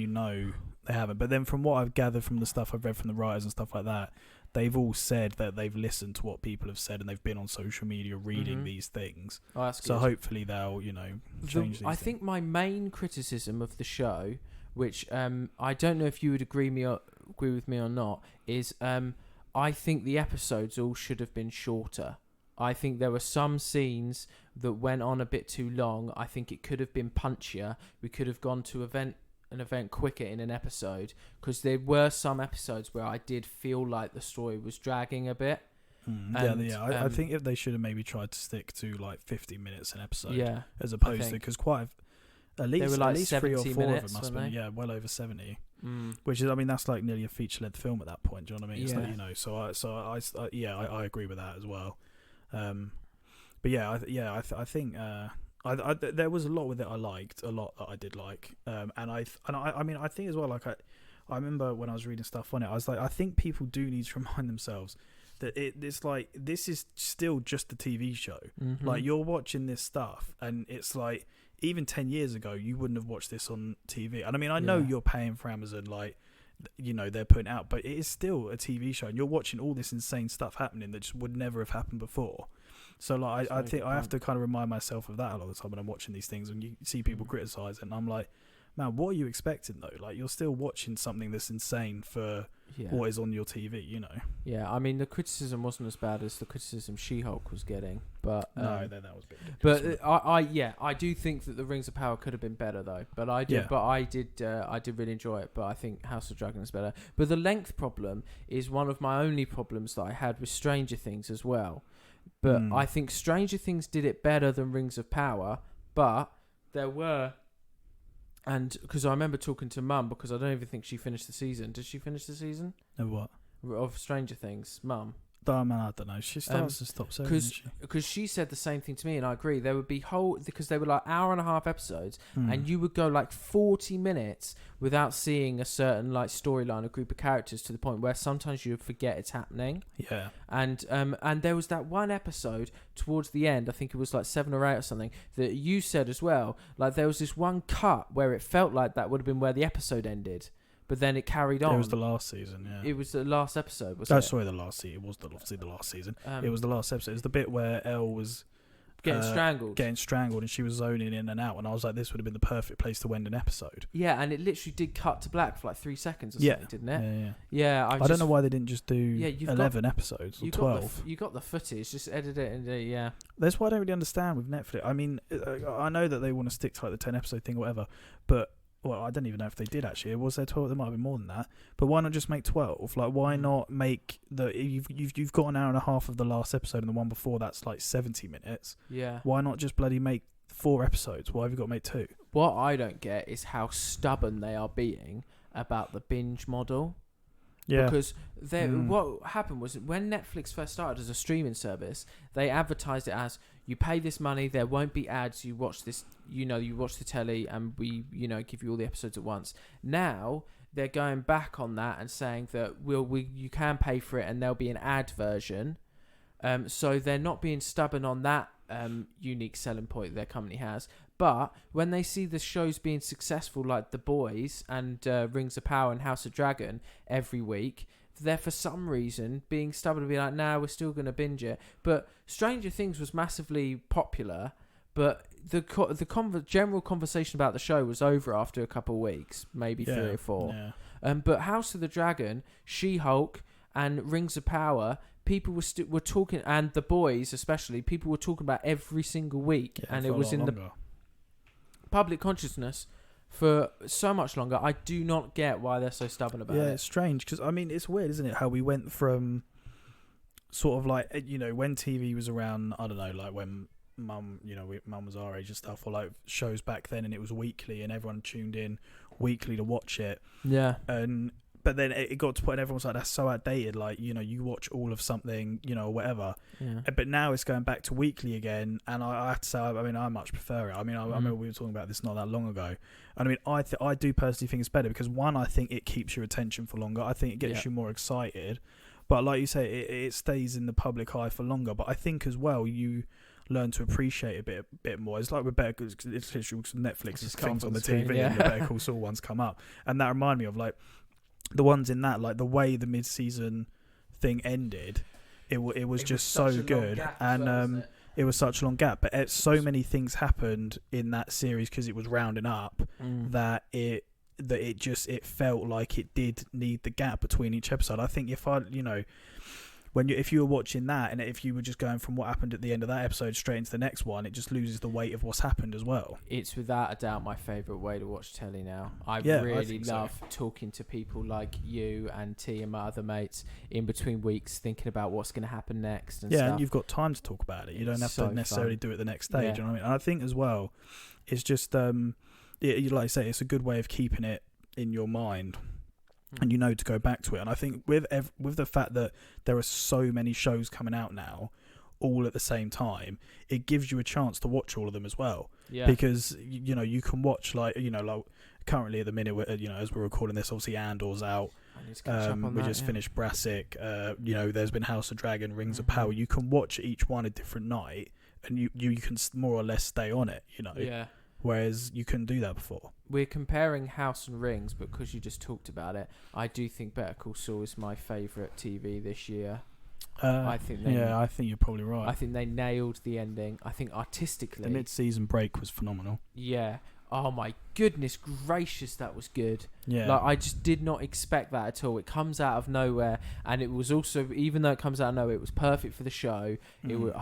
C: they haven't. But then from what I've gathered from the stuff I've read from the writers and stuff like that, they've all said that they've listened to what people have said and they've been on social media reading these things.
B: Oh, that's
C: so
B: good.
C: Hopefully they'll change these
B: I
C: things.
B: think my main criticism of the show, which I don't know if you would agree with me or not, is I think the episodes all should have been shorter. I think there were some scenes that went on a bit too long. I think it could have been punchier. We could have gone to an event quicker in an episode, because there were some episodes where I did feel like the story was dragging a bit.
C: I think if they should have maybe tried to stick to like 50 minutes an episode, as opposed to, because at least 3 or 4 of them must have been well over 70. Which is, that's like nearly a feature-length film at that point. Do you know what I mean? It's like, I agree with that as well. I think there was a lot with it I liked, a lot that I did like, and I think as well, like I remember when I was reading stuff on it, I was like, I think people do need to remind themselves that it's like, this is still just a TV show. Like, you're watching this stuff, and it's like, even 10 years ago, you wouldn't have watched this on TV. And I know you're paying for Amazon, like, they're putting out, but it is still a TV show, and you're watching all this insane stuff happening that just would never have happened before. So, like, I think I have to kind of remind myself of that a lot of the time when I'm watching these things, and you see people criticize it, and I'm like, man, what are you expecting though? Like, you're still watching something that's insane for what is on your TV,
B: Yeah, the criticism wasn't as bad as the criticism She-Hulk was getting, but
C: no, that was big.
B: But I do think that the Rings of Power could have been better though. But I did really enjoy it. But I think House of Dragon is better. But the length problem is one of my only problems that I had with Stranger Things as well. But I think Stranger Things did it better than Rings of Power. But there were. And because I remember talking to Mum, because I don't even think she finished the season. Did she finish the season?
C: Of what?
B: Of Stranger Things, Mum.
C: Oh, man, I don't know. She starts to stop saying,
B: because she said the same thing to me, and I agree. There would be because they were like hour and a half episodes, and you would go like 40 minutes without seeing a certain like storyline, a group of characters, to the point where sometimes you would forget it's happening.
C: Yeah.
B: And there was that one episode towards the end, I think it was like 7 or 8 or something, that you said as well. Like, there was this one cut where it felt like that would have been where the episode ended. But then it carried on.
C: It was the last season, yeah.
B: It was the last episode, wasn't it?
C: Sorry, the last season. It was obviously the last season. It was the last episode. It was the bit where Elle was
B: getting strangled,
C: and she was zoning in and out. And I was like, this would have been the perfect place to end an episode.
B: Yeah, and it literally did cut to black for like 3 seconds or something, didn't it?
C: Yeah. I don't know why they didn't just do 11 episodes or 12.
B: You got the footage, just edit it and
C: That's what I don't really understand with Netflix. I know that they want to stick to like the 10 episode thing or whatever, but. Well, I don't even know if they did actually. Was there 12? There might have been more than that. But why not just make 12? Like, why not make you've got an hour and a half of the last episode, and the one before that's like 70 minutes.
B: Yeah.
C: Why not just bloody make 4 episodes? Why have you got to make 2?
B: What I don't get is how stubborn they are being about the binge model. Yeah. Because what happened was, when Netflix first started as a streaming service, they advertised it as, you pay this money, there won't be ads, you watch this, you watch the telly, and we, give you all the episodes at once. Now they're going back on that and saying that you can pay for it and there'll be an ad version. So they're not being stubborn on that unique selling point their company has. But when they see the shows being successful, like The Boys and Rings of Power and House of Dragon every week, they're for some reason being stubborn to be like, nah, we're still going to binge it. But Stranger Things was massively popular, but the general conversation about the show was over after a couple of weeks, maybe 3 or 4. Yeah. But House of the Dragon, She-Hulk, and Rings of Power, people were talking, and The Boys especially, people were talking about every single week, and it was in the public consciousness for so much longer. I do not get why they're so stubborn about it.
C: Yeah, it's strange, because it's weird, isn't it, how we went from sort of like, when TV was around, I don't know, like when Mum was our age and stuff, or like shows back then, and it was weekly and everyone tuned in weekly to watch it.
B: Yeah.
C: And but then it got to point, and everyone's like, that's so outdated. Like, you know, you watch all of something, you know, or whatever.
B: Yeah.
C: But now it's going back to weekly again, and I have to say, I mean, I much prefer it. I mean, I remember we were talking about this not that long ago, and I mean, I do personally think it's better because one, I think it keeps your attention for longer. I think it gets you more excited, but like you say, it stays in the public eye for longer. But I think as well, you learn to appreciate it a bit more. It's like with Better Call, it's literally Netflix just comes on the
B: screen,
C: TV and the Better Call Saul ones come up, and that reminded me of like the ones in that, like the way the mid-season thing ended. It was just so good, and it was such a long gap. But so many things happened in that series because it was rounding up that it felt like it did need the gap between each episode. I think if you were watching that, and if you were just going from what happened at the end of that episode straight into the next one, it just loses the weight of what's happened as well.
B: It's without a doubt my favourite way to watch telly now. I really love talking to people like you and T and my other mates in between weeks, thinking about what's going to happen next and stuff.
C: And you've got time to talk about it. You don't have to necessarily do it the next day. Do you know what I mean? And I think as well, it's just like I say, it's a good way of keeping it in your mind. And you know to go back to it. And I think with the fact that there are so many shows coming out now, all at the same time, it gives you a chance to watch all of them as well. Yeah. Because you know you can watch like currently at the minute, as we're recording this, obviously Andor's out.
B: I need to catch up on
C: we
B: that,
C: just finished Brassic. There's been House of Dragon, Rings of Power. You can watch each one a different night, and you can more or less stay on it. You know.
B: Yeah.
C: Whereas you couldn't do that before.
B: We're comparing House and Rings, but because you just talked about it, I do think Better Call Saul is my favourite TV this year. I think you're probably right. I think they nailed the ending. I think artistically,
C: the mid-season break was phenomenal.
B: Yeah. Oh my goodness gracious, that was good.
C: Yeah.
B: Like, I just did not expect that at all. It comes out of nowhere, and it was also, even though it comes out of nowhere, it was perfect for the show. It was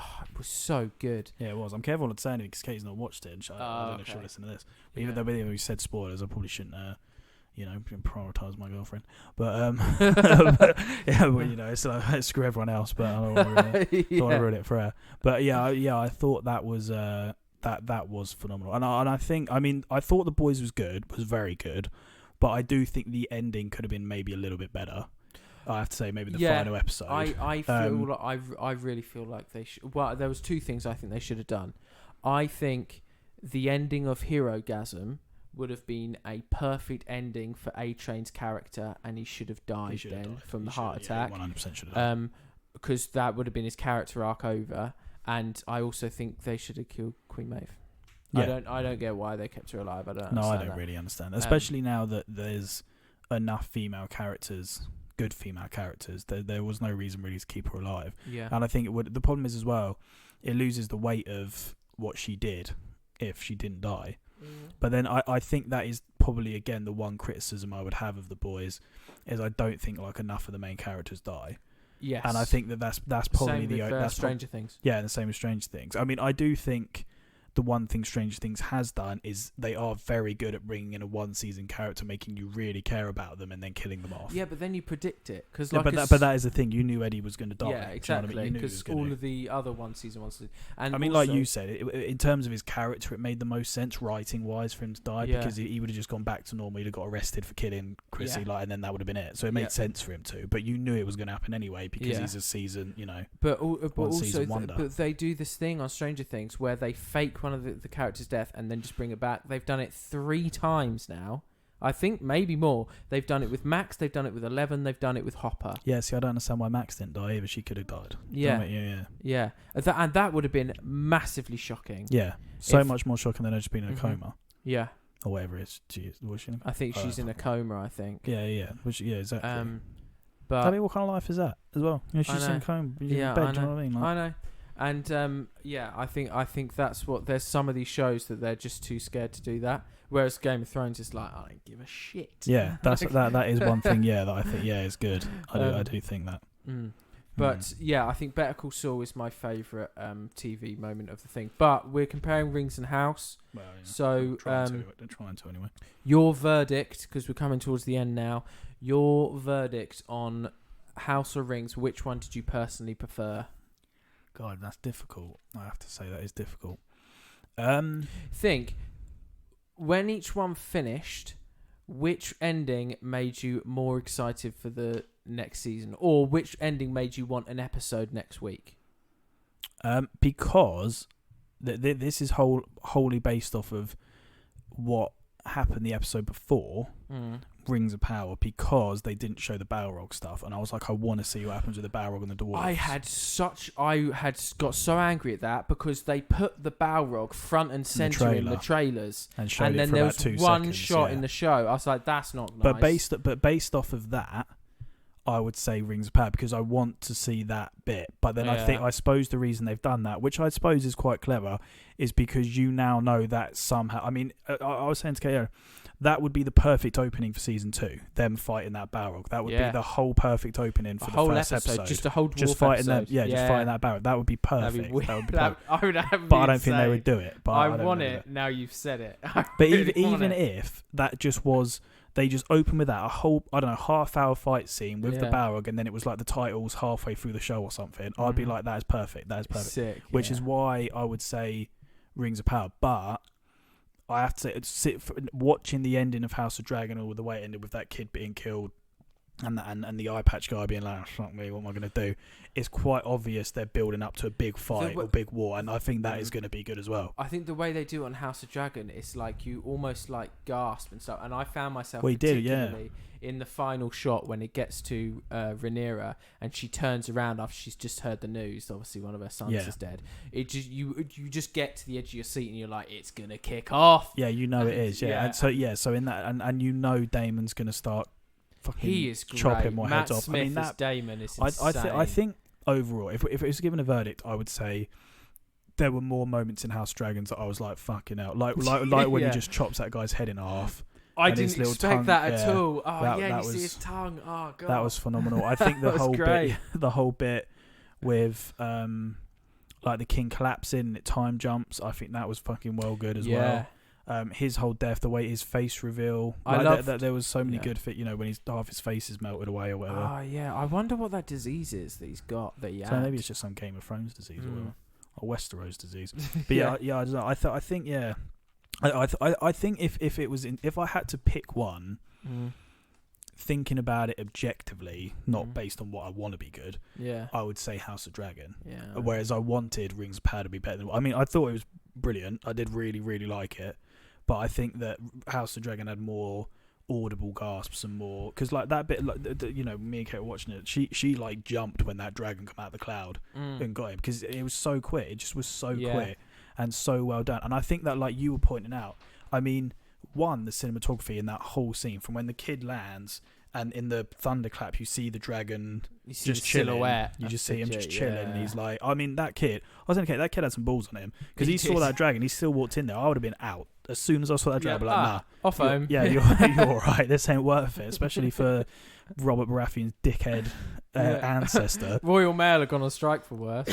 B: so good.
C: Yeah, it was. I'm careful not saying it because Kate's not watched it, and I don't know if she'll listen to this. But even though we said spoilers, I probably shouldn't, prioritise my girlfriend. But it's like, screw everyone else. But I don't want to ruin it for her. But I thought that was. That was phenomenal, and I think, I thought The Boys was very good, but I do think the ending could have been maybe a little bit better. I have to say, maybe the final episode.
B: I really feel like they should. Well, there was two things I think they should have done. I think the ending of Herogasm would have been a perfect ending for A-Train's character, and he should have died from the heart attack.
C: 100% should have.
B: Because that would have been his character arc over. And I also think they should have killed Queen Maeve. Yeah. I don't get why they kept her alive. I don't
C: really understand. Especially now that there's enough female characters, good female characters. There was no reason really to keep her alive.
B: Yeah.
C: And I think the problem is as well, it loses the weight of what she did if she didn't die. But then I think that is probably, again, the one criticism I would have of The Boys is I don't think like enough of the main characters die.
B: Yes.
C: And I think that's probably
B: that's Stranger Things.
C: Yeah, and the same with Stranger Things. I mean, I do think the one thing Stranger Things has done is they are very good at bringing in a one-season character, making you really care about them, and then killing them off.
B: Yeah, but then you predict it.
C: But that is the thing. You knew Eddie was going to die.
B: Yeah, exactly. Because all of the other one-season ones. And
C: I mean, like you said, in terms of his character, it made the most sense writing-wise for him to die, because he would have just gone back to normal. He'd have got arrested for killing Chrissy, and then that would have been it. So it made sense for him to. But you knew it was going to happen anyway, because he's a season, one-season wonder.
B: But they do this thing on Stranger Things where they fake one of the characters' death and then just bring it back. They've done it 3 times now. I think maybe more. They've done it with Max, they've done it with 11, they've done it with Hopper.
C: Yeah, see, I don't understand why Max didn't die either. She could have died.
B: Yeah. And that would have been massively shocking.
C: Yeah, so much more shocking than her just being in a coma.
B: Yeah.
C: Or whatever it is. Was she?
B: I think she's in a coma, I think.
C: Yeah. Exactly.
B: But
C: I mean, what kind of life is that as well? She's in a coma.
B: Yeah,
C: in bed, do you know what I mean?
B: I know. And I think that's what. There's some of these shows that they're just too scared to do that. Whereas Game of Thrones is like, I don't give a shit.
C: Yeah, that is one thing. Yeah, that I think is good. I do think that.
B: But I think Better Call Saul is my favourite TV moment of the thing. But we're comparing Rings and House. Well, yeah. So
C: trying to anyway.
B: Your verdict, because we're coming towards the end now. Your verdict on House or Rings? Which one did you personally prefer?
C: God, that's difficult. I have to say that is difficult.
B: Think, when each one finished, which ending made you more excited for the next season, or which ending made you want an episode next week?
C: Because this is wholly based off of what happened the episode before, Rings of Power, because they didn't show the Balrog stuff, and I was like, I want to see what happens with the Balrog and the dwarves.
B: I had got so angry at that because they put the Balrog front and centre in the trailers,
C: and showed
B: then
C: it for
B: there
C: about
B: was
C: 2
B: one
C: seconds,
B: shot in the show. I was like, that's not nice.
C: But based off of that, I would say Rings of Power, because I want to see that bit. But then I suppose the reason they've done that, which I suppose is quite clever, is because you now know that somehow. I mean, I was saying to KO, that would be the perfect opening for season 2. Them fighting that Balrog. That would be the whole perfect opening for the
B: whole
C: first episode.
B: Just a whole dwarf
C: just fighting
B: episode.
C: them. Just fighting that Balrog. That would be perfect.
B: That'd be
C: that would be
B: perfect.
C: perfect.
B: I would have
C: but I don't think they would do it. But
B: I want it. Now you've said it.
C: But even if that just was, they just opened with that, a whole, I don't know, half-hour fight scene with the Balrog, and then it was like the titles halfway through the show or something, I'd be like, that is perfect. That is perfect.
B: Sick,
C: which is why I would say Rings of Power. But I have to say, watching the ending of House of Dragon, or the way it ended with that kid being killed, and the eye patch guy being like, "Fuck me, what am I going to do?" It's quite obvious they're building up to a big fight or big war, and I think that is going to be good as well.
B: I think the way they do it on House of Dragon, it's like you almost like gasp and stuff. And I found myself particularly in the final shot when it gets to Rhaenyra and she turns around after she's just heard the news. Obviously, one of her sons is dead. It just you just get to the edge of your seat and you're like, it's gonna kick off.
C: Yeah, you know it is. Yeah, and so in that, and you know Damon's gonna start.
B: He is great.
C: Chopping my
B: Matt
C: heads off.
B: Smith as Damon is insane.
C: I think overall, if it was given a verdict, I would say there were more moments in House of Dragons that I was like, fucking hell. Like when he just chops that guy's head in half.
B: I didn't expect that at all. Oh, you see his tongue. Oh, God.
C: That was phenomenal. I think the whole bit with like the king collapsing and it time jumps, I think that was fucking well good as well. His whole death, the way his face reveal, I love that there was so many good fit. You know, when half his face is melted away or whatever.
B: Oh yeah, I wonder what that disease is that he's got. So
C: maybe it's just some Game of Thrones disease or whatever, or Westeros disease. But I don't know. I think I think if it was if I had to pick one, thinking about it objectively, not based on what I want to be good, I would say House of Dragon. Yeah. Whereas I wanted Rings of Power to be better than. I mean, I thought it was brilliant. I did really, really like it. But I think that House of Dragon had more audible gasps and more, because like that bit, like you know, me and Kate were watching it. She like jumped when that dragon come out of the cloud and got him, because it was so quick. It just was so quick and so well done. And I think that, like you were pointing out, I mean, the cinematography in that whole scene, from when the kid lands and in the thunderclap you see the dragon just chilling.
B: Silhouette.
C: You just see him just chilling. And he's like, I mean, that kid, I was going to say, that kid had some balls on him, because he saw that dragon, he still walked in there. I would have been out as soon as I saw that dragon. I'd be like, nah,
B: off home.
C: Yeah, you're all right. This ain't worth it, especially for Robert Baratheon's dickhead ancestor.
B: Royal Mail have gone on strike for worse.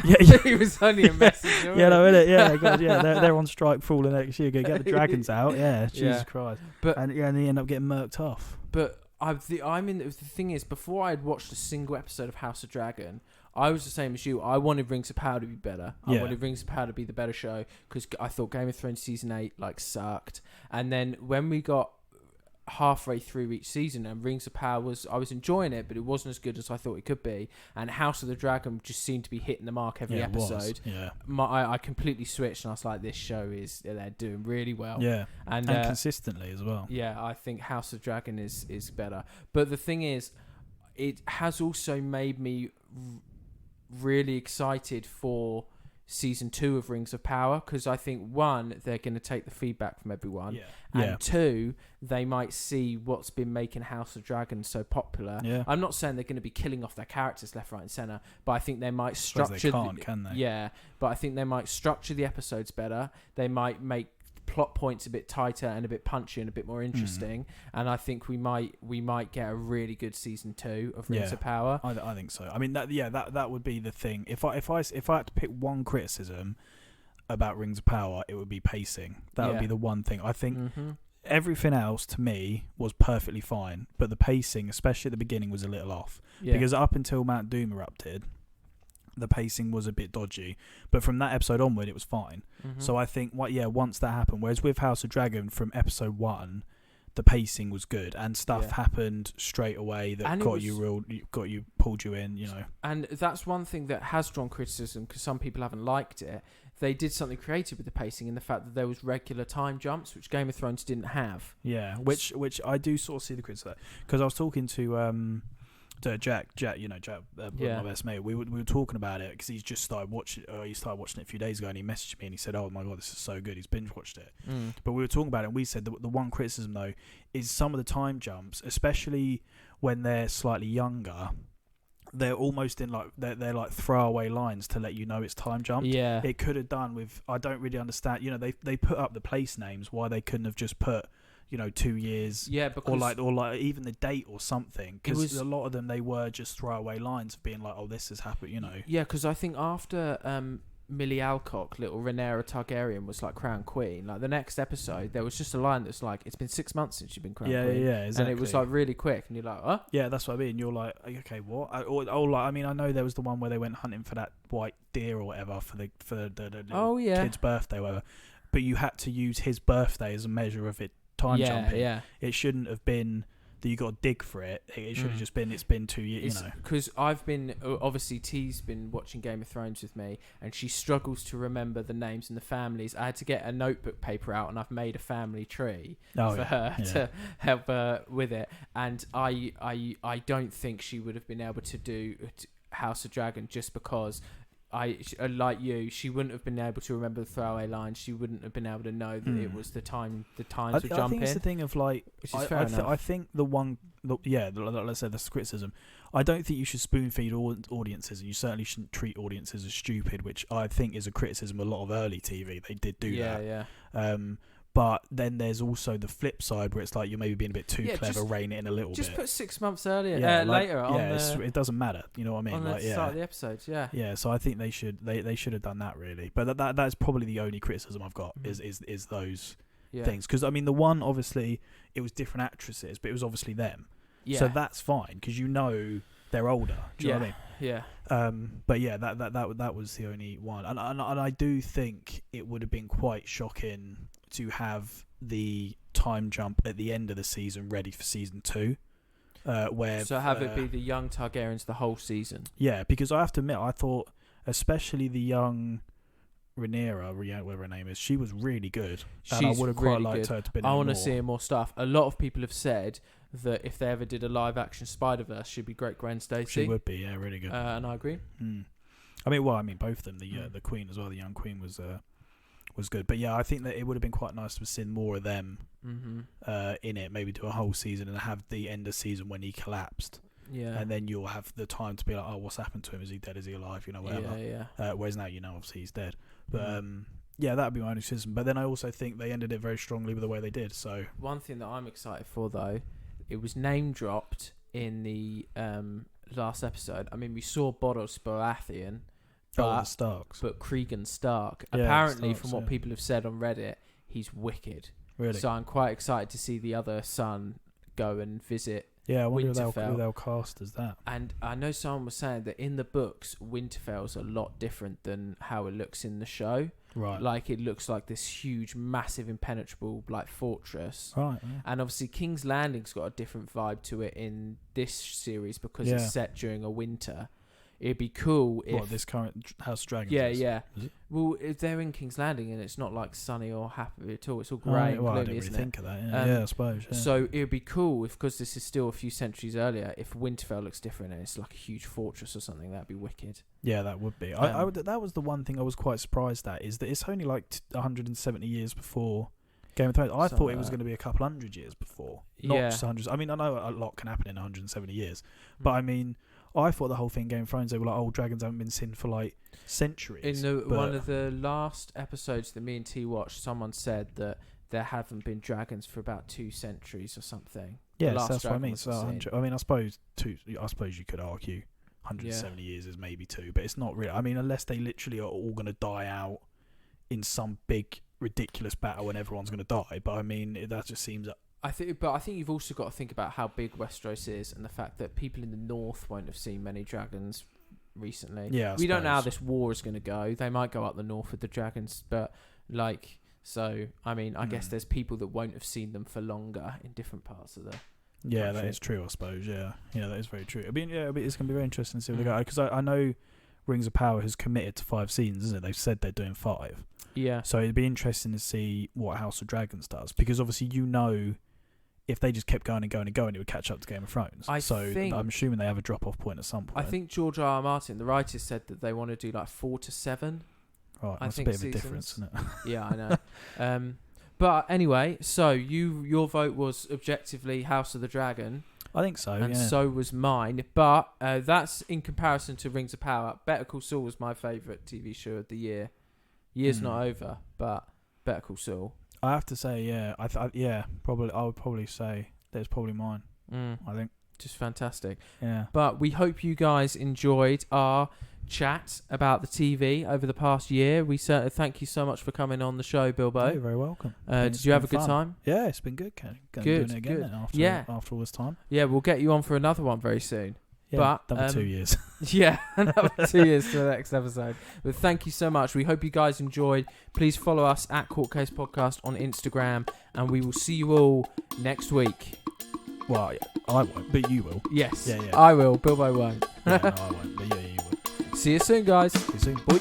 C: He
B: was only a messenger.
C: They're on strike for all the next year. Go get the dragons out. Yeah, Jesus Christ. And they end up getting murked off.
B: But the thing is, before I had watched a single episode of House of Dragon, I was the same as you. I wanted Rings of Power to be better. I wanted Rings of Power to be the better show, because I thought Game of Thrones season 8 sucked. And then when we got halfway through each season, and Rings of Power I was enjoying it, but it wasn't as good as I thought it could be. And House of the Dragon just seemed to be hitting the mark every episode. I completely switched, and I was like, this show they're doing really well.
C: Yeah, and consistently as well.
B: Yeah, I think House of Dragon is better. But the thing is, it has also made me really excited for season 2 of Rings of Power, because I think, one, they're going to take the feedback from everyone, and two, they might see what's been making House of Dragon so popular. I'm not saying they're going to be killing off their characters left, right and centre, but I think they might structure
C: can they?
B: But I think they might structure the episodes better. They might make plot points a bit tighter and a bit punchy and a bit more interesting, and I think we might get a really good season 2 of Rings of Power.
C: I think so. I mean, that would be the thing. If I had to pick one criticism about Rings of Power, it would be pacing. That would be the one thing. I think everything else to me was perfectly fine, but the pacing, especially at the beginning, was a little off, because up until Mount Doom erupted, the pacing was a bit dodgy, but from that episode onward it was fine. So I think once that happened, whereas with House of Dragon, from episode 1 the pacing was good and stuff
B: Yeah.
C: happened straight away that
B: And it was-
C: pulled you in, you know.
B: And that's one thing that has drawn criticism because some people haven't liked it. They did something creative with the pacing in the fact that there was regular time jumps, which Game of Thrones didn't have.
C: Yeah, which I do sort of see the criticism because I was talking to Jack, my best mate. We were talking about it because he's just started watching. He started watching it a few days ago, and he messaged me and he said, "Oh my god, this is so good." He's binge watched it. But we were talking about it, and we said the one criticism though is some of the time jumps, especially when they're slightly younger. They're almost in like they're like throwaway lines to let you know it's time jump.
B: Yeah,
C: It could have done with. I don't really understand. You know, they put up the place names. Why they couldn't have just put 2 years.
B: Yeah, because
C: or like even the date or something. Because a lot of them they were just throwaway lines of being like, oh, this has happened.
B: Yeah, because I think after Millie Alcock, little Rhaenyra Targaryen, was like crowned queen. Like the next episode, there was just a line that's like, "It's been 6 months since you've been crowned queen."
C: Yeah, exactly.
B: And it was like really quick, and you're like, "Huh?"
C: Yeah, that's what I mean. You're like, okay, what? I mean, I know there was the one where they went hunting for that white deer or whatever for the little kid's birthday, or whatever. But you had to use his birthday as a measure of it time jumping.
B: Yeah.
C: It shouldn't have been that you got to dig for it. It should have just been. It's been 2 years.
B: Because I've been obviously T's been watching Game of Thrones with me, and she struggles to remember the names and the families. I had to get a notebook paper out, and I've made a family tree for her to help her with it. And I don't think she would have been able to do House of Dragon just because. Like you, she wouldn't have been able to remember the throwaway lines. She wouldn't have been able to know that it was the times were jumping.
C: I think it's the thing of like,
B: which is fair enough.
C: I think let's say the criticism. I don't think you should spoon feed audiences, and you certainly shouldn't treat audiences as stupid, which I think is a criticism of a lot of early TV. They did do that.
B: Yeah.
C: But then there's also the flip side where it's like you're maybe being a bit too clever, rein it in a little bit.
B: Just put 6 months earlier,
C: later.
B: On
C: it doesn't matter. You know what I mean?
B: On the start of the episodes, yeah.
C: Yeah, so I think they should have done that really. But that's probably the only criticism I've got is those things. Because I mean, the one obviously it was different actresses, but it was obviously them. Yeah. So that's fine because they're older. Do you know what I mean?
B: Yeah.
C: But yeah, that was the only one, and I do think it would have been quite shocking to have the time jump at the end of the season ready for season 2.
B: It be the young Targaryens the whole season.
C: Yeah, because I have to admit, I thought especially the young Rhaenyra, whatever her name is, she was really good. And I would have quite liked her to be.
B: I want to see more stuff. A lot of people have said that if they ever did a live action Spider-Verse, she'd be great Gwen Stacy.
C: She would be, yeah, really good.
B: And I agree.
C: I mean, both of them. The Queen as well. The young Queen was good. But yeah, I think that it would have been quite nice to have seen more of them in it. Maybe do a whole season and have the end of season when he collapsed. Yeah. And then you'll have the time to be like, oh, what's happened to him? Is he dead? Is he alive? Whatever.
B: Yeah.
C: Whereas now, obviously he's dead. But yeah, that'd be my only criticism. But then I also think they ended it very strongly with the way they did. So
B: one thing that I'm excited for though, it was name dropped in the last episode. I mean, we saw Boros Baratheon.
C: The Starks.
B: But Cregan Stark. Apparently, from what people have said on Reddit, he's wicked.
C: Really?
B: So I'm quite excited to see the other son go and visit.
C: Yeah, I wonder who they'll cast as that.
B: And I know someone was saying that in the books, Winterfell's a lot different than how it looks in the show.
C: Right.
B: Like, it looks like this huge, massive, impenetrable, like, fortress.
C: Right. Yeah.
B: And obviously, King's Landing's got a different vibe to it in this series because it's set during a winter. It'd be cool if
C: this current House of Dragons.
B: Yeah. Well, if they're in King's Landing and it's not like sunny or happy at all, it's all grey and gloomy,
C: I didn't really think of that. Yeah, I suppose. Yeah.
B: So it'd be cool if, because this is still a few centuries earlier, if Winterfell looks different and it's like a huge fortress or something. That'd be wicked.
C: Yeah, that would be. That was the one thing I was quite surprised at, is that it's only like 170 years before Game of Thrones. I thought it was going to be a couple hundred years before, not just hundreds. I mean, I know a lot can happen in 170 years, but I mean, I thought the whole thing Game of Thrones, they were like, oh, dragons haven't been seen for like centuries.
B: In one of the last episodes that me and T watched, someone said that there haven't been dragons for about 2 centuries or something.
C: Yeah, that's what I mean. So I suppose you could argue 170 years is maybe 2, but it's not really. I mean, unless they literally are all going to die out in some big ridiculous battle and everyone's going to die. But I mean, that just seems.
B: I think you've also got to think about how big Westeros is and the fact that people in the north won't have seen many dragons recently.
C: Yeah,
B: we don't know how this war is going to go. They might go up the north with the dragons, but like So, I mean, I guess there's people that won't have seen them for longer in different parts of the
C: Yeah,
B: country.
C: that is true, I suppose. Yeah, that is very true. I mean, it's going to be very interesting to see what they go, because I know Rings of Power has committed to 5 seasons, isn't it? They've said they're doing 5.
B: Yeah.
C: So it'd be interesting to see what House of Dragons does, because obviously if they just kept going and going and going, it would catch up to Game of Thrones. I'm assuming they have a drop-off point at some point.
B: I think George R. R. Martin, the writer, said that they want to do like 4 to 7.
C: Right, that's a bit of a difference, isn't it?
B: Yeah, I know. But anyway, so your vote was objectively House of the Dragon.
C: I think so,
B: and so was mine. But that's in comparison to Rings of Power. Better Call Saul was my favourite TV show of the year. Year's not over, but Better Call Saul.
C: I have to say, probably. I would probably say that's probably mine. I think
B: just fantastic.
C: Yeah.
B: But we hope you guys enjoyed our chat about the TV over the past year. We certainly thank you so much for coming on the show, Bilbo.
C: You're very welcome.
B: Did you have a good time?
C: Yeah, it's been good. Doing it again then after all this time.
B: Yeah, we'll get you on for another one very soon.
C: Yeah, another 2 years.
B: Yeah, another 2 years to the next episode. But thank you so much. We hope you guys enjoyed. Please follow us at Court Case Podcast on Instagram, and we will see you all next week.
C: Well, I won't, but you will.
B: Yes,
C: yeah.
B: I will. Bilbo won't.
C: Yeah, no, I won't, but yeah, you will.
B: See you soon, guys.
C: See you soon.
B: Bye.